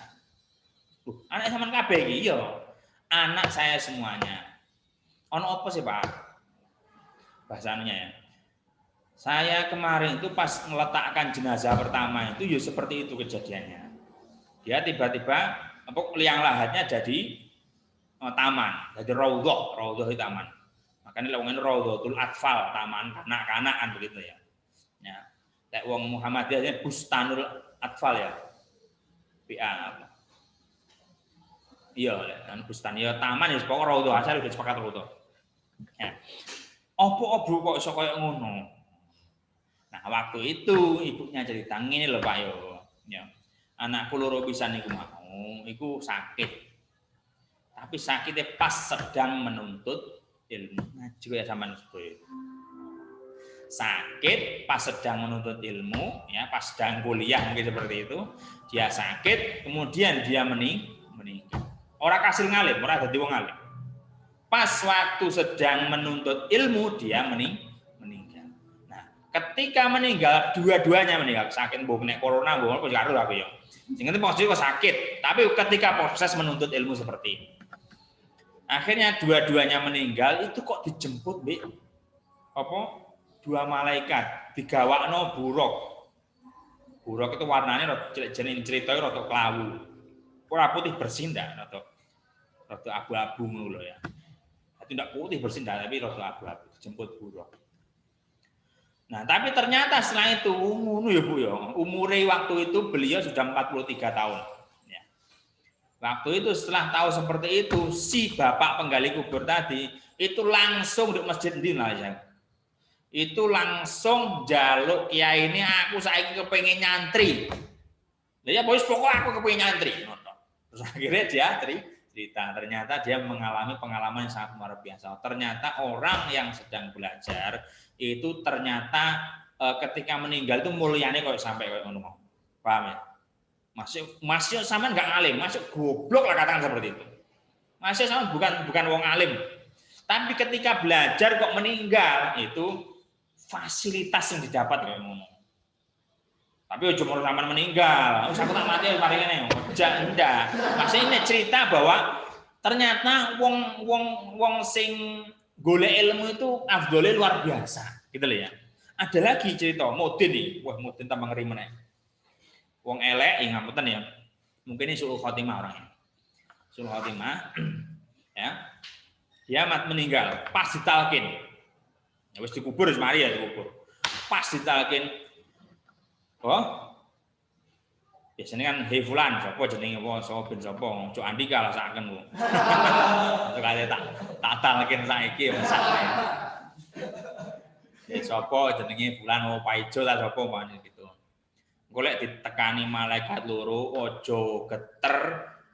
Anak sampean kabeh iki iya. Anak saya semuanya. Ono apa sih, Pak? Bahasanya ya. Saya kemarin itu pas meletakkan jenazah pertama itu ya seperti itu kejadiannya. Dia tiba-tiba liang lahatnya jadi taman, jadi raudhah itu taman. Makanya lewangin raudhatul atfal, taman kanak-kanakan begitu ya. Ya. Lek wong Muhammadiyah bustanul atfal ya. PA apa? Iya, kan bustan ya taman ya pokok raudhah asal udah sepakat raudhah. Ya. Apa kok iso koyo ngono? Nah, waktu itu ibunya cerita ngene lho Pak yo. Ya. Anakku loro pisan niku mau, iku sakit. Tapi sakitnya pas sedang menuntut ilmu. Ngaji ya sampean sedaya. Sakit pas sedang menuntut ilmu, ya, pas sedang kuliah mungkin seperti itu. Dia sakit, kemudian dia meninggal. Ora kasil ngalim, ora dadi wong alim. Pas waktu sedang menuntut ilmu dia meninggal. Ketika meninggal, dua-duanya meninggal. Sakit mbok nek corona mbok kok karo aku ya. Sing penting posisi kok sakit, tapi ketika proses menuntut ilmu seperti ini. Akhirnya dua-duanya meninggal itu kok dijemput Mbak apa dua malaikat digawakno buruk. Buruk itu warnanya jeneng ceritanya rada klawu. Ora putih bersih ndak, rada abu-abu ngono lho ya. Tapi ndak putih bersih ndak, tapi rada abu-abu, jemput buruk. Nah, tapi ternyata setelah itu ngono ya Bu ya. Umure waktu itu beliau sudah 43 tahun. Ya. Waktu itu setelah tahu seperti itu, si bapak penggali kubur tadi itu langsung di masjid ndi lah ya. Itu langsung jaluk kiai ini aku saiki kepengin nyantri. Lah ya bos pokok aku kepengin nyantri. Terus akhirnya dia cerita, ternyata dia mengalami pengalaman yang sangat luar biasa. Ternyata orang yang sedang belajar itu ternyata ketika meninggal itu mulianya kok sampai kayak ngono. Paham ya? Masih sama nggak alim, masuk goblok lah katakan seperti itu. Masih sama bukan wong alim. Tapi ketika belajar kok meninggal itu fasilitas yang didapat kayak ngono. Tapi ojo mau sampean meninggal, aku tak mati mari ngene. Enggak. Maksudnya ini cerita bahwa ternyata wong sing golek ilmu itu afdole luar biasa, gitu loh ya. Ada lagi cerita Mudin nih. Wah, Mudin tambah ngeri meneh. Wong elek ya ngapunten ya. Mungkin ini suul khotimah orangnya. Suul khotimah ya. Dia meninggal pas ditalkin. Ya wis dikubur wis mari ya dikubur. Pas ditalkin. Oh. Biasanya kan hei fulan sapa jenenge apa sapa bin sapa Cuk Andika lah saken ku. Sekali tak talkin saiki mesake. Ya sapa jenenge fulan oh paijo lah sapa mana gitu. Golek ditekani malaikat loro ojo geter.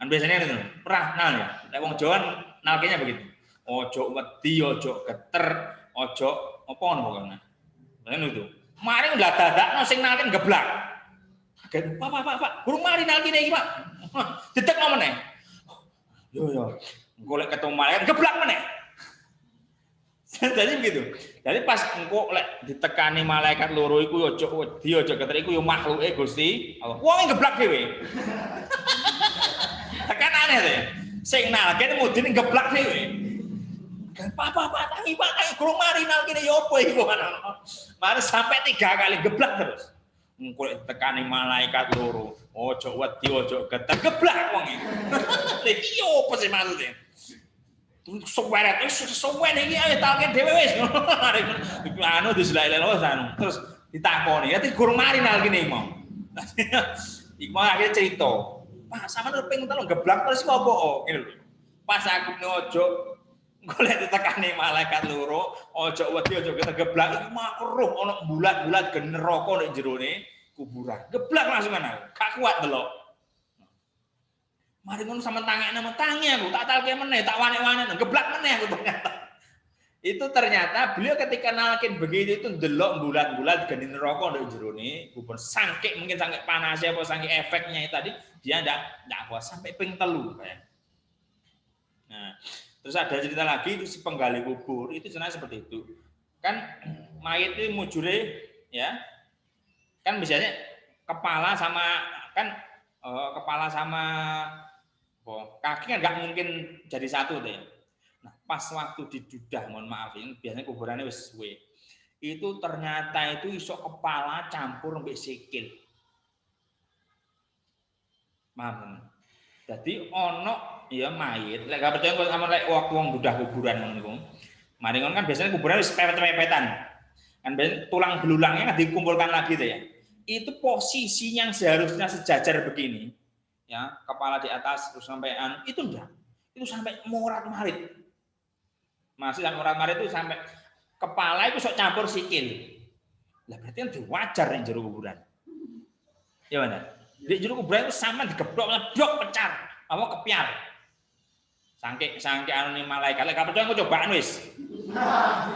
Kan biasanya itu pernah nal ya. Nek wong Jawa nalkenya begitu. Ojo wedi, ojo geter, ojo apa ngono pokoknya. Nah itu. Mari ndak dadakno sing nalken geblak. Kaget, Pak, burung mari nalkine iki, Pak. Ditekno meneh. Yo. Golek ketemu malaikat geblak meneh. Jadi begitu. Jadi pas engko lek ditekani malaikat loro iku ojo wedi, ojo geter iku yo makhluke Gusti Allah. Wong geblak dhewe. Tekan aneh to. Sing nalken mudine geblak dhewe. Pak, tangi kurang mari nalkine yo apa iku. Mari sampai 3 kali geblak terus. Engko tekani malaikat loro, ojo wedi, ojo geter, geblak wong iki. Iki yo apa sih maksude? Suweret iki ayo talke dhewe wis. Anu diselek-elek terus ditakoni, ya kurang mari nalkine iki mau. Iku akhirnya cerita, Pak, sampean ping telu geblak terus apa ngene lho. Pas aku ojo golek ditekani malaikat loro, ojo wedi ojo geblak iki makruh ana bulat-bulat gen neraka nek jerone kuburan. Geblak langsung ana. Gak kuat delok. Mari ngono sampean tangi aku, tak talke meneh, tak wanek-wanek, geblak meneh aku ternyata. Itu ternyata beliau ketika nalkin begitu itu delok bulat-bulat gen neraka nek jerone kuburan. Sangke mungkin sangke panasnya apa sangke efeknya tadi dia ndak kuat sampai ping 3 kayak. Nah, terus ada cerita lagi itu si penggali kubur itu sebenarnya seperti itu. Kan mayit itu mujure ya. Kan biasanya kepala sama kaki kan nggak mungkin jadi satu deh. Nah, pas waktu didudah, mohon maaf ini biasanya kuburannya wis suwe. Itu ternyata itu iso kepala campur mbek sikil. Paham? Jadi ono ya mayit, lek gak percaya kok sama lek wong dudah kuburan ngono niku. Mari ngono kan biasanya kuburan wis pepet-pepetan. Kan tulang belulangnya kan dikumpulkan lagi tuh ya. Itu posisi yang seharusnya sejajar begini. Ya, kepala di atas terus sampai itu enggak. Itu sampai morat-marit. Masih sampai morat-marit itu sampai kepala itu sok campur sikil. Lah berarti kan wajar ning jero kuburan. Ya benar. Di jero kuburan itu sama digeblok blok pecah. Apa kepiar. Sangke anu malaikat. Lek gak percaya aku cobaan wis.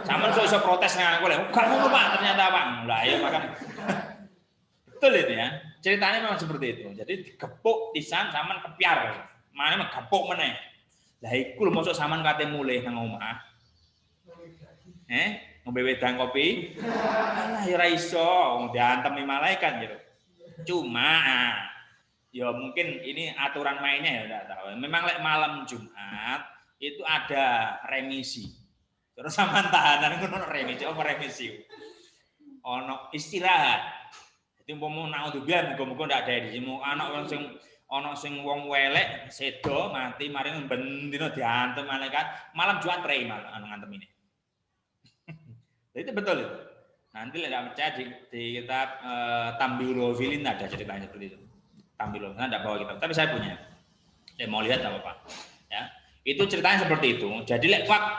Sampeyan iso protes nang aku lek gak ngono Pak ternyata Pak. Lah ya makanya. Betul itu ya. Ceritanya memang seperti itu. Jadi digepuk pisan sampean kepiar. Mane megepuk meneh. Lah iku lho mosok sampean kate mulih nang omah. Ngombe wedang kopi. Alah ya ora iso, diantemi malaikat jero. Cuma ya mungkin ini aturan mainnya ya enggak tahu. Memang lek malam Jumat itu ada remisi. Terus sampean tahanan ngono remisi apa remisi? ono istirahat. Jadi umpama naudzubillah muga-muga ndak ada di sini ana sing wong welek sedo mati maring ben dina diantem malaikat malam Jumat rei malah ngantem ini. Itu betul itu. Nanti tidak percaya di kitab Tambihul Ghafilin ada ceritanya seperti itu. Tambihul, saya tidak bawa kitab, tapi saya punya. Mau lihat apa apa. Ya, itu ceritanya seperti itu. Jadi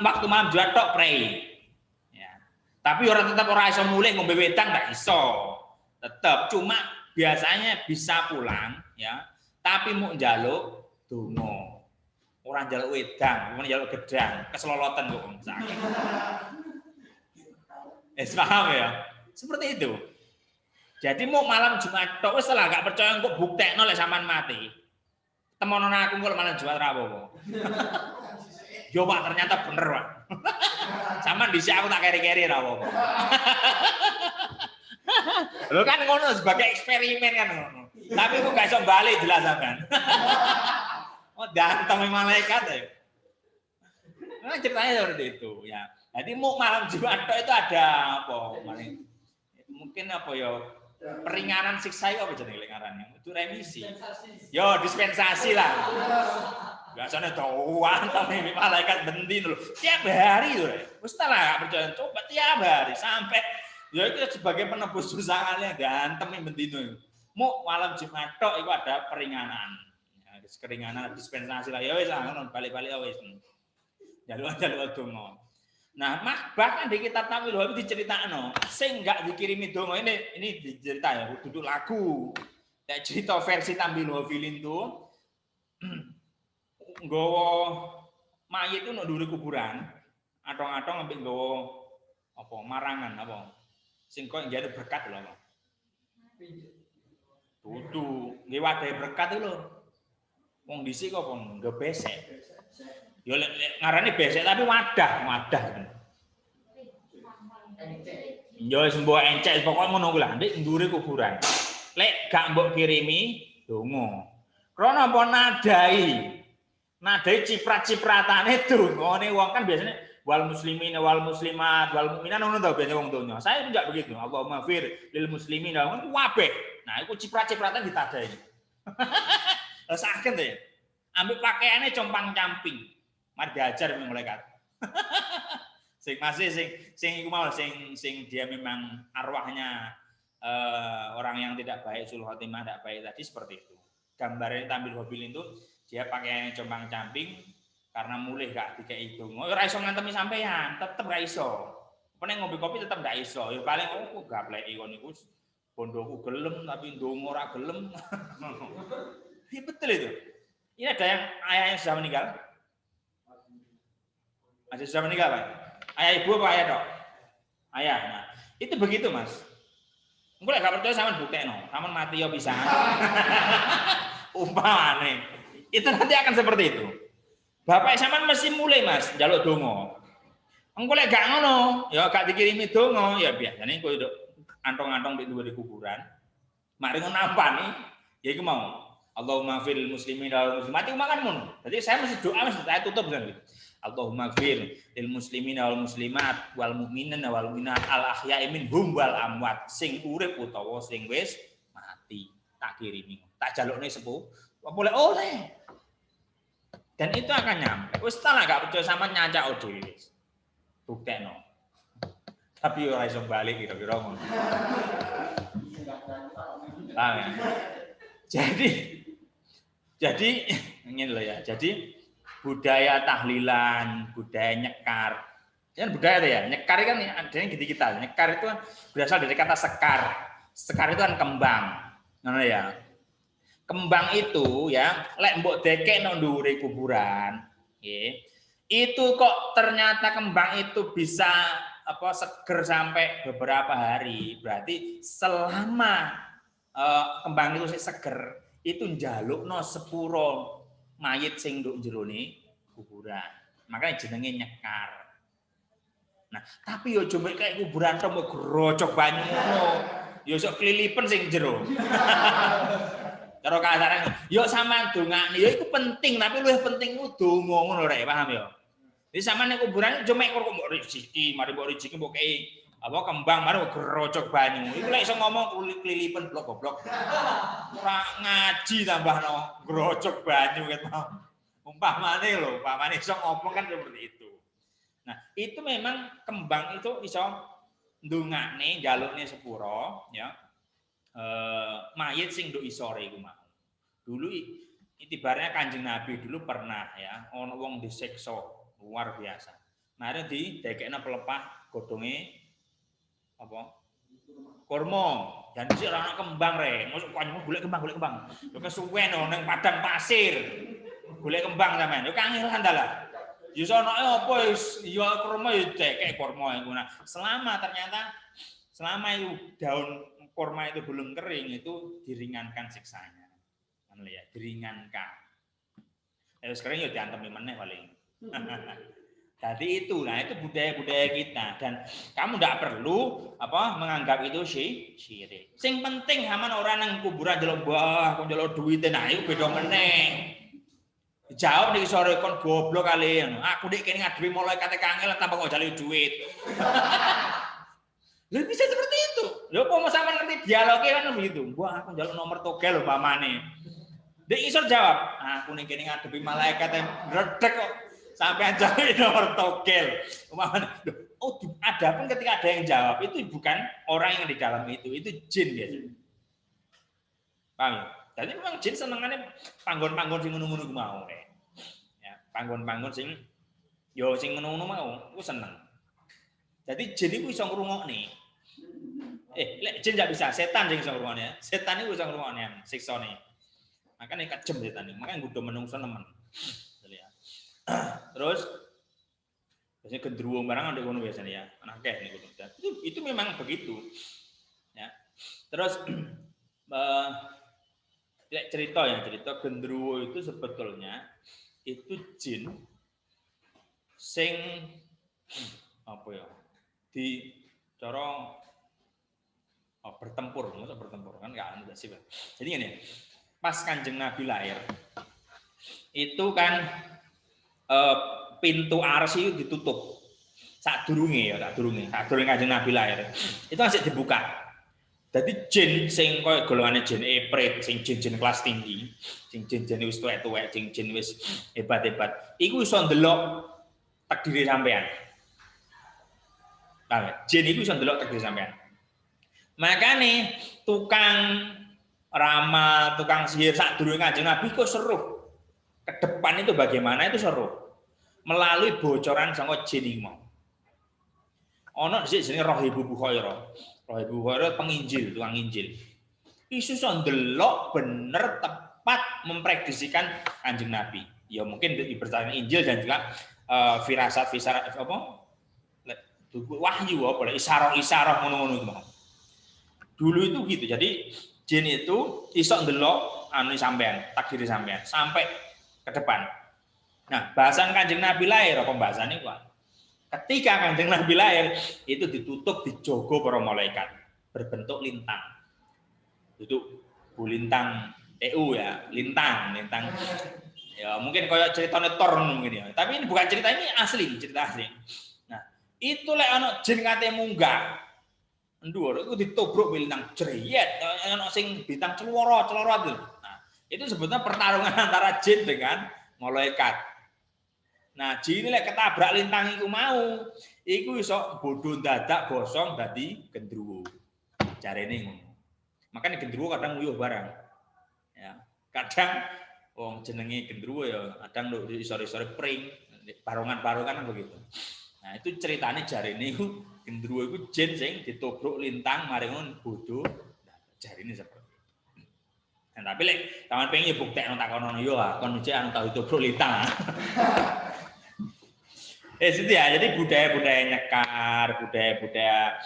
waktu malam Jumat tok pray. Ya. Tapi orang tetap orang iso mulai ngombe wedang nggak iso. Tetap cuma biasanya bisa pulang, ya. Tapi mau njaluk donga. Orang njaluk wedang, orang njaluk gedang, keselolotan kok sakit. Paham ya? Seperti itu. Jadi mau malam Jumat tok wis lah gak percaya kok buktekno lek sampean mati. Temono aku kok malam Jumat ra apa-apa. Yo Pak ternyata bener, Pak. Sampean dhisik aku tak keri-keri ra apa-apa. Lho kan ngono sebagai eksperimen kan ngono. Tapi kok gak iso balik jelas sampean. Oh, datang malaikat ya. Nah, ceritanya seperti itu ya. Jadi mau malam Jumat itu ada apa? Mungkin apa ya? Peringanan siksa itu apa jenenge ngarannya? Itu remisi. Yo dispensasi lah. Biasanya doang tapi malaikat bendin lho. Tiap hari lho. Wis lah percaya coba tiap hari sampai ya itu sebagai penebus dosa kalian gantem bendino. Mau malam Jumat tok itu ada peringanan. Ya, keringanan dispensasi lah. Ya wis ngono balik-balik wis. Jaluk-jaluk donga. Nah, bahkan di kitab Tambihul Ghafilin diceritakno, sing enggak dikirimi donga ini dicerita ya, duduk lagu. Kayak cerita versi Tambihul Ghafilin itu nggawa mayit itu ndure kuburan, atong-atong ambek nggawa apa marangan apa. Sing kok njane berkat lho apa. Dudu, nggih wadahe berkat lho. Wong dhisik kok nggo besek. Yo ngarane besek tapi wadah. Yo wis mbok encek pokoke ngono kuwi lah, ndek ndure kuburan. Lek gak mbok kirimi donga. Krana apa nadai ciprat-cipratane dongane wong kan biasanya wal muslimin wal muslimat wal mukminan ngono to biasanya wong donya. Saya enggak begitu. Allahumma fir lil muslimin wal kabeh. Nah, iku ciprat-cipratan ditadai. Lah sakit to ya. Ambek pakaiane compang-camping. Mari diajar malaikat. sing iku mau sing dia memang arwahnya orang yang tidak baik, sul khotimah tidak baik tadi seperti itu. Gambarnya Tambihul Ghafilin itu dia pakai compang-camping karena mulai gak dikei donga. Ora iso ngantemi sampean, tetep gak iso. Peneng ngombe kopi tetep gak iso. Ya paling kok gapleki kon niku bondoku gelem tapi donga ora gelem. Iya betul itu. Ini ada yang ayahnya sudah meninggal. Masih sudah meninggal, Pak? Ayah ibu apa ayah dok? Ayah. Nah, itu begitu, Mas. Engko lek gak percaya sampean buktekno. Sampean mati yo pisan. Umpamane. Itu nanti akan seperti itu. Bapak sampean mesti mulai, Mas, njaluk donga. Engko lek gak ngono, ya gak dikirimi donga, ya biasane kowe antong-antong di dhuwur kuburan. Mari nampani, ya iku mau. Allahumma fil muslimin wal muslimat itu makan mun. Jadi saya mesti doa mesti saya tutup dengan gitu. Allahumma fil lil muslimin wal muslimat wal mu'minin wal mu'minat al ahya'i minhum wal amwat sing urip utawa sing wis mati. Tak kirimi. Tak jalukne sepuh. Boleh oleh. Dan itu akan nyampe. Wis tak gak percaya sama nyacak dhewe wis. Buktekno. Tapi ora iso balik kira-kira ngono. Paham ya? Jadi ini loh ya. Jadi budaya tahlilan, budaya nyekar. Kan budaya itu ya. Nyekar kan adanya gitu kita. Nyekar itu kan berasal dari kata sekar. Sekar itu kan kembang. Ngono ya. Kembang itu ya, lek mbok dekek nang ndhuwure kuburan, nggih. Itu kok ternyata kembang itu bisa apa seger sampai beberapa hari. Berarti selama kembang itu seger itu njalukno sepuro mayit sing nduk jerone kuburan. Makanya jenenge nyekar. Nah, tapi yo jombe kayak kuburan tok grocok banyu ngono. Yo sok klilipen sing jero. Karo kasaran yo sampean dongane yo iku penting, tapi luwih penting ku donga ngono rek, paham yo. Jadi sampean nek kuburan jombe kok mbok rezeki, mari mbok rezeki mbok kei apa kembang baru gerocok banyu. Iku lek iso ngomong kelilipen blok goblok. Ora ngaji tambahno gerocok banyu ket mau. Umpamane iso ngomong kan seperti itu. Nah, itu memang kembang itu iso ndongakne njalukne sepuro ya. Mayit sing nduk isore iku mau. Dulu itibarnya Kanjeng Nabi dulu pernah ya ono wong disiksa luar biasa. Nah, didekekno pelepah godhonge apa? Kurma. Dan dhisik ora ana kembang rek. Mosok kanjeng golek kembang. Yo kesuwen ning padang pasir. Golek kembang sampean. Yo kangelan ta lah. Yo sonoke apa yo kurma yo dekek kurma iku. Nah, selama itu daun kurma itu belum kering itu diringankan siksanya. Kan ya, diringankan. Terus kering yo diantemi meneh paling. Jadi itu budaya-budaya kita dan kamu tidak perlu menganggap itu syirik. Sing penting aman orang nang kuburan njaluk mbah, kon njaluk duit, nah iku beda meneh. Jawab nek sore kon goblok kali. Aku nek kene ngadepi malaikat kangen tanpa kok njaluk duit. Lha bisa seperti itu. Lha kok sampean ngerti dialognya kan begitu. Mbah aku njaluk nomor togel lho pamane. Dek iso jawab, aku nek kene ngadepi malaikat redek kok. Sampai jawab nomor togel. Ada pun ketika ada yang jawab itu bukan orang yang di dalam itu jin biasanya. Paham ya? Jadi memang jin senengannya panggon-panggon sing ngono-ngono mau ya, panggon-panggon sing ngono-ngono mau, aku seneng. Jadi jin itu iso ngrungokne. Lek jin enggak bisa, setan sing iso ngrungokne. Setan itu iso ngrungokne siksane. Makane kejem setan iki, makane nggodho menungso nemen. Terus biasanya gendruwo barang ada kono biasanya ya anaknya nih itu memang begitu ya. Terus cerita gendruwo itu sebetulnya itu jin sing apa ya di cara bertempur kan nggak sih. Jadi ini pas Kanjeng Nabi lahir itu kan pintu arsy ditutup sadurunge Kanjeng Nabi lahir itu masih dibuka. Jadi jin sing koyo golongane jin eprit sing jin kelas tinggi sing jin wis tuwek-tuwek jin wis hebat-hebat iku iso ndelok takdire sampean. Nah, jin iku iso ndelok takdire sampean. Makane tukang ramal, tukang sihir sadurunge Kanjeng Nabi kok seru. Ke depan itu bagaimana itu seru. Melalui bocoran saka jin iki mau. Ana dhisik jenenge Rohibu Bukhairah. Rohibu Bukhairah penginjil, tukang injil. Isu iso ndelok bener tepat memprediksikan Kanjeng Nabi. Ya mungkin berdasarkan Injil dan juga firasat apa? Wahyu apa isarah ngono-ngono itu. Dulu itu gitu. Jadi jin itu iso ndelok anu sampean, takdir sampean sampai ke depan. Nah, bahasan Kanjeng Nabi lahir apa pembahasannya Pak? Ketika Kanjeng Nabi lahir itu ditutup dijogo para malaikat berbentuk lintang. Itu lintang TU ya, lintang. Ya, mungkin kayak ceritanya Thor mungkin ya. Tapi ini bukan cerita ini cerita asli. Nah, itu lek ana jin kate munggah. Ndur itu ditobruk lintang jreyet, ana sing bintang celoro itu. Nah, itu sebetulnya pertarungan antara jin dengan malaikat. Nah, jin lek ketabrak lintang iku mau, iku iso bodho dadak gosong dadi gendruwo. Jarene ngono. Makane gendruwo kadang nguyuh barang. Ya, kadang wong jenenge gendruwo ya kadang nduk isore-isore pring, barongan-barongan begitu. Nah, itu ceritane jarene iku gendruwo iku jin sing ditobruk lintang mari ngono bodho. Jarene seperti itu. Nah, tapi lek sampean pengen buktekno takonono yo kon cek anu tau ditobruk lintang. Itu ya, jadi budaya-budaya nyekar, budaya-budaya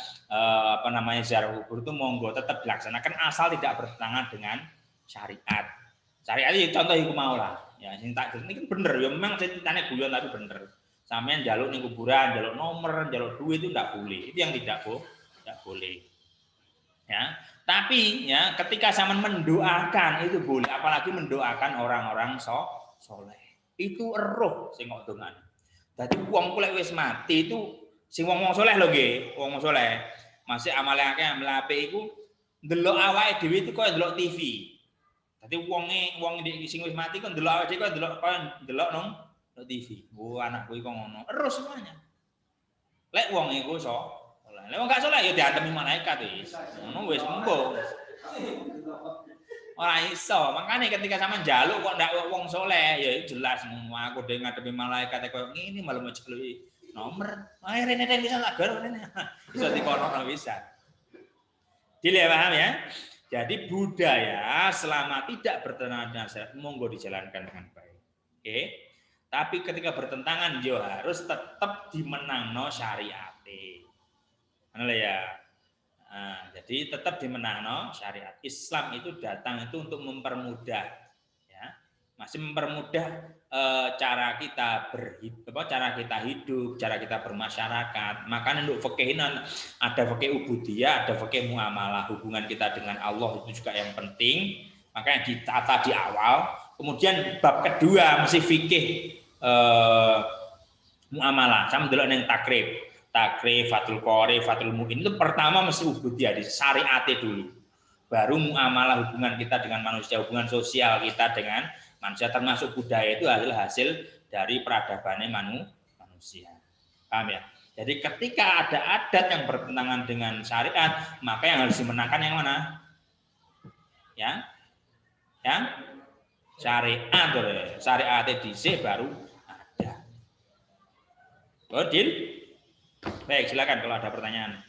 ziarah kubur itu monggo tetap dilaksanakan asal tidak bertentangan dengan syariat. Syariat itu contoh iku mau lah. Ya, sing tak ini kan bener ya memang ceritanya guyon tapi bener. Sampeyan njaluk ning kuburan, njaluk nomor, njaluk duit itu enggak boleh. Itu yang tidak boleh. Ya. Tapi ya ketika sampean mendoakan itu boleh, apalagi mendoakan orang-orang soleh. Itu eruh sing kok dongane. Dadi wong kulek wis mati itu Sing wong saleh lho nggih, wong saleh. Masih amale akeh amale apik iku ndelok awake dhewe itu koyo ndelok TV. Dadi wong sing wis mati kok ndelok awake dhewe koyo ndelok nang TV. Oh, anakku iku ngono. Terus semuanya. Lek wong iku saleh. Lek wong gak saleh ya diantemi malaikat wis. Ngono wis embo. Ora iso. Makane ketika sampean njaluk kok ndak wong saleh, ya jelas aku dhewe ngadepi malaikat koyo ngene malah mau celuki nomor. Ae rene bisa tak garo rene. Iso dikono bisa. Dile paham ya? Jadi budaya selama tidak bertentangan dengan syariat monggo dijalankan dengan baik. Oke. Tapi ketika bertentangan yo harus tetap dimenangno syariat. Mana ya? Nah, jadi tetap dimenangno syariat. Islam itu datang itu untuk mempermudah, ya, masih mempermudah cara kita cara kita hidup, cara kita bermasyarakat. Makanya untuk fikih ada fikih ubudiyah, ada fikih muamalah, hubungan kita dengan Allah itu juga yang penting. Makanya ditata di awal. Kemudian bab kedua masih fikih muamalah. Sama dulu yang takrib, Fathul Qori, Fathul Mu'in itu pertama mesti ubudiyah di syariate dulu. Baru muamalah hubungan kita dengan manusia, hubungan sosial kita dengan manusia termasuk budaya itu hasil dari peradabannya manusia. Paham ya? Jadi ketika ada adat yang bertentangan dengan syariat, maka yang harus dimenangkan yang mana? Yang syariat, syariat dhisik baru ada. Odil. Baik, silakan kalau ada pertanyaan.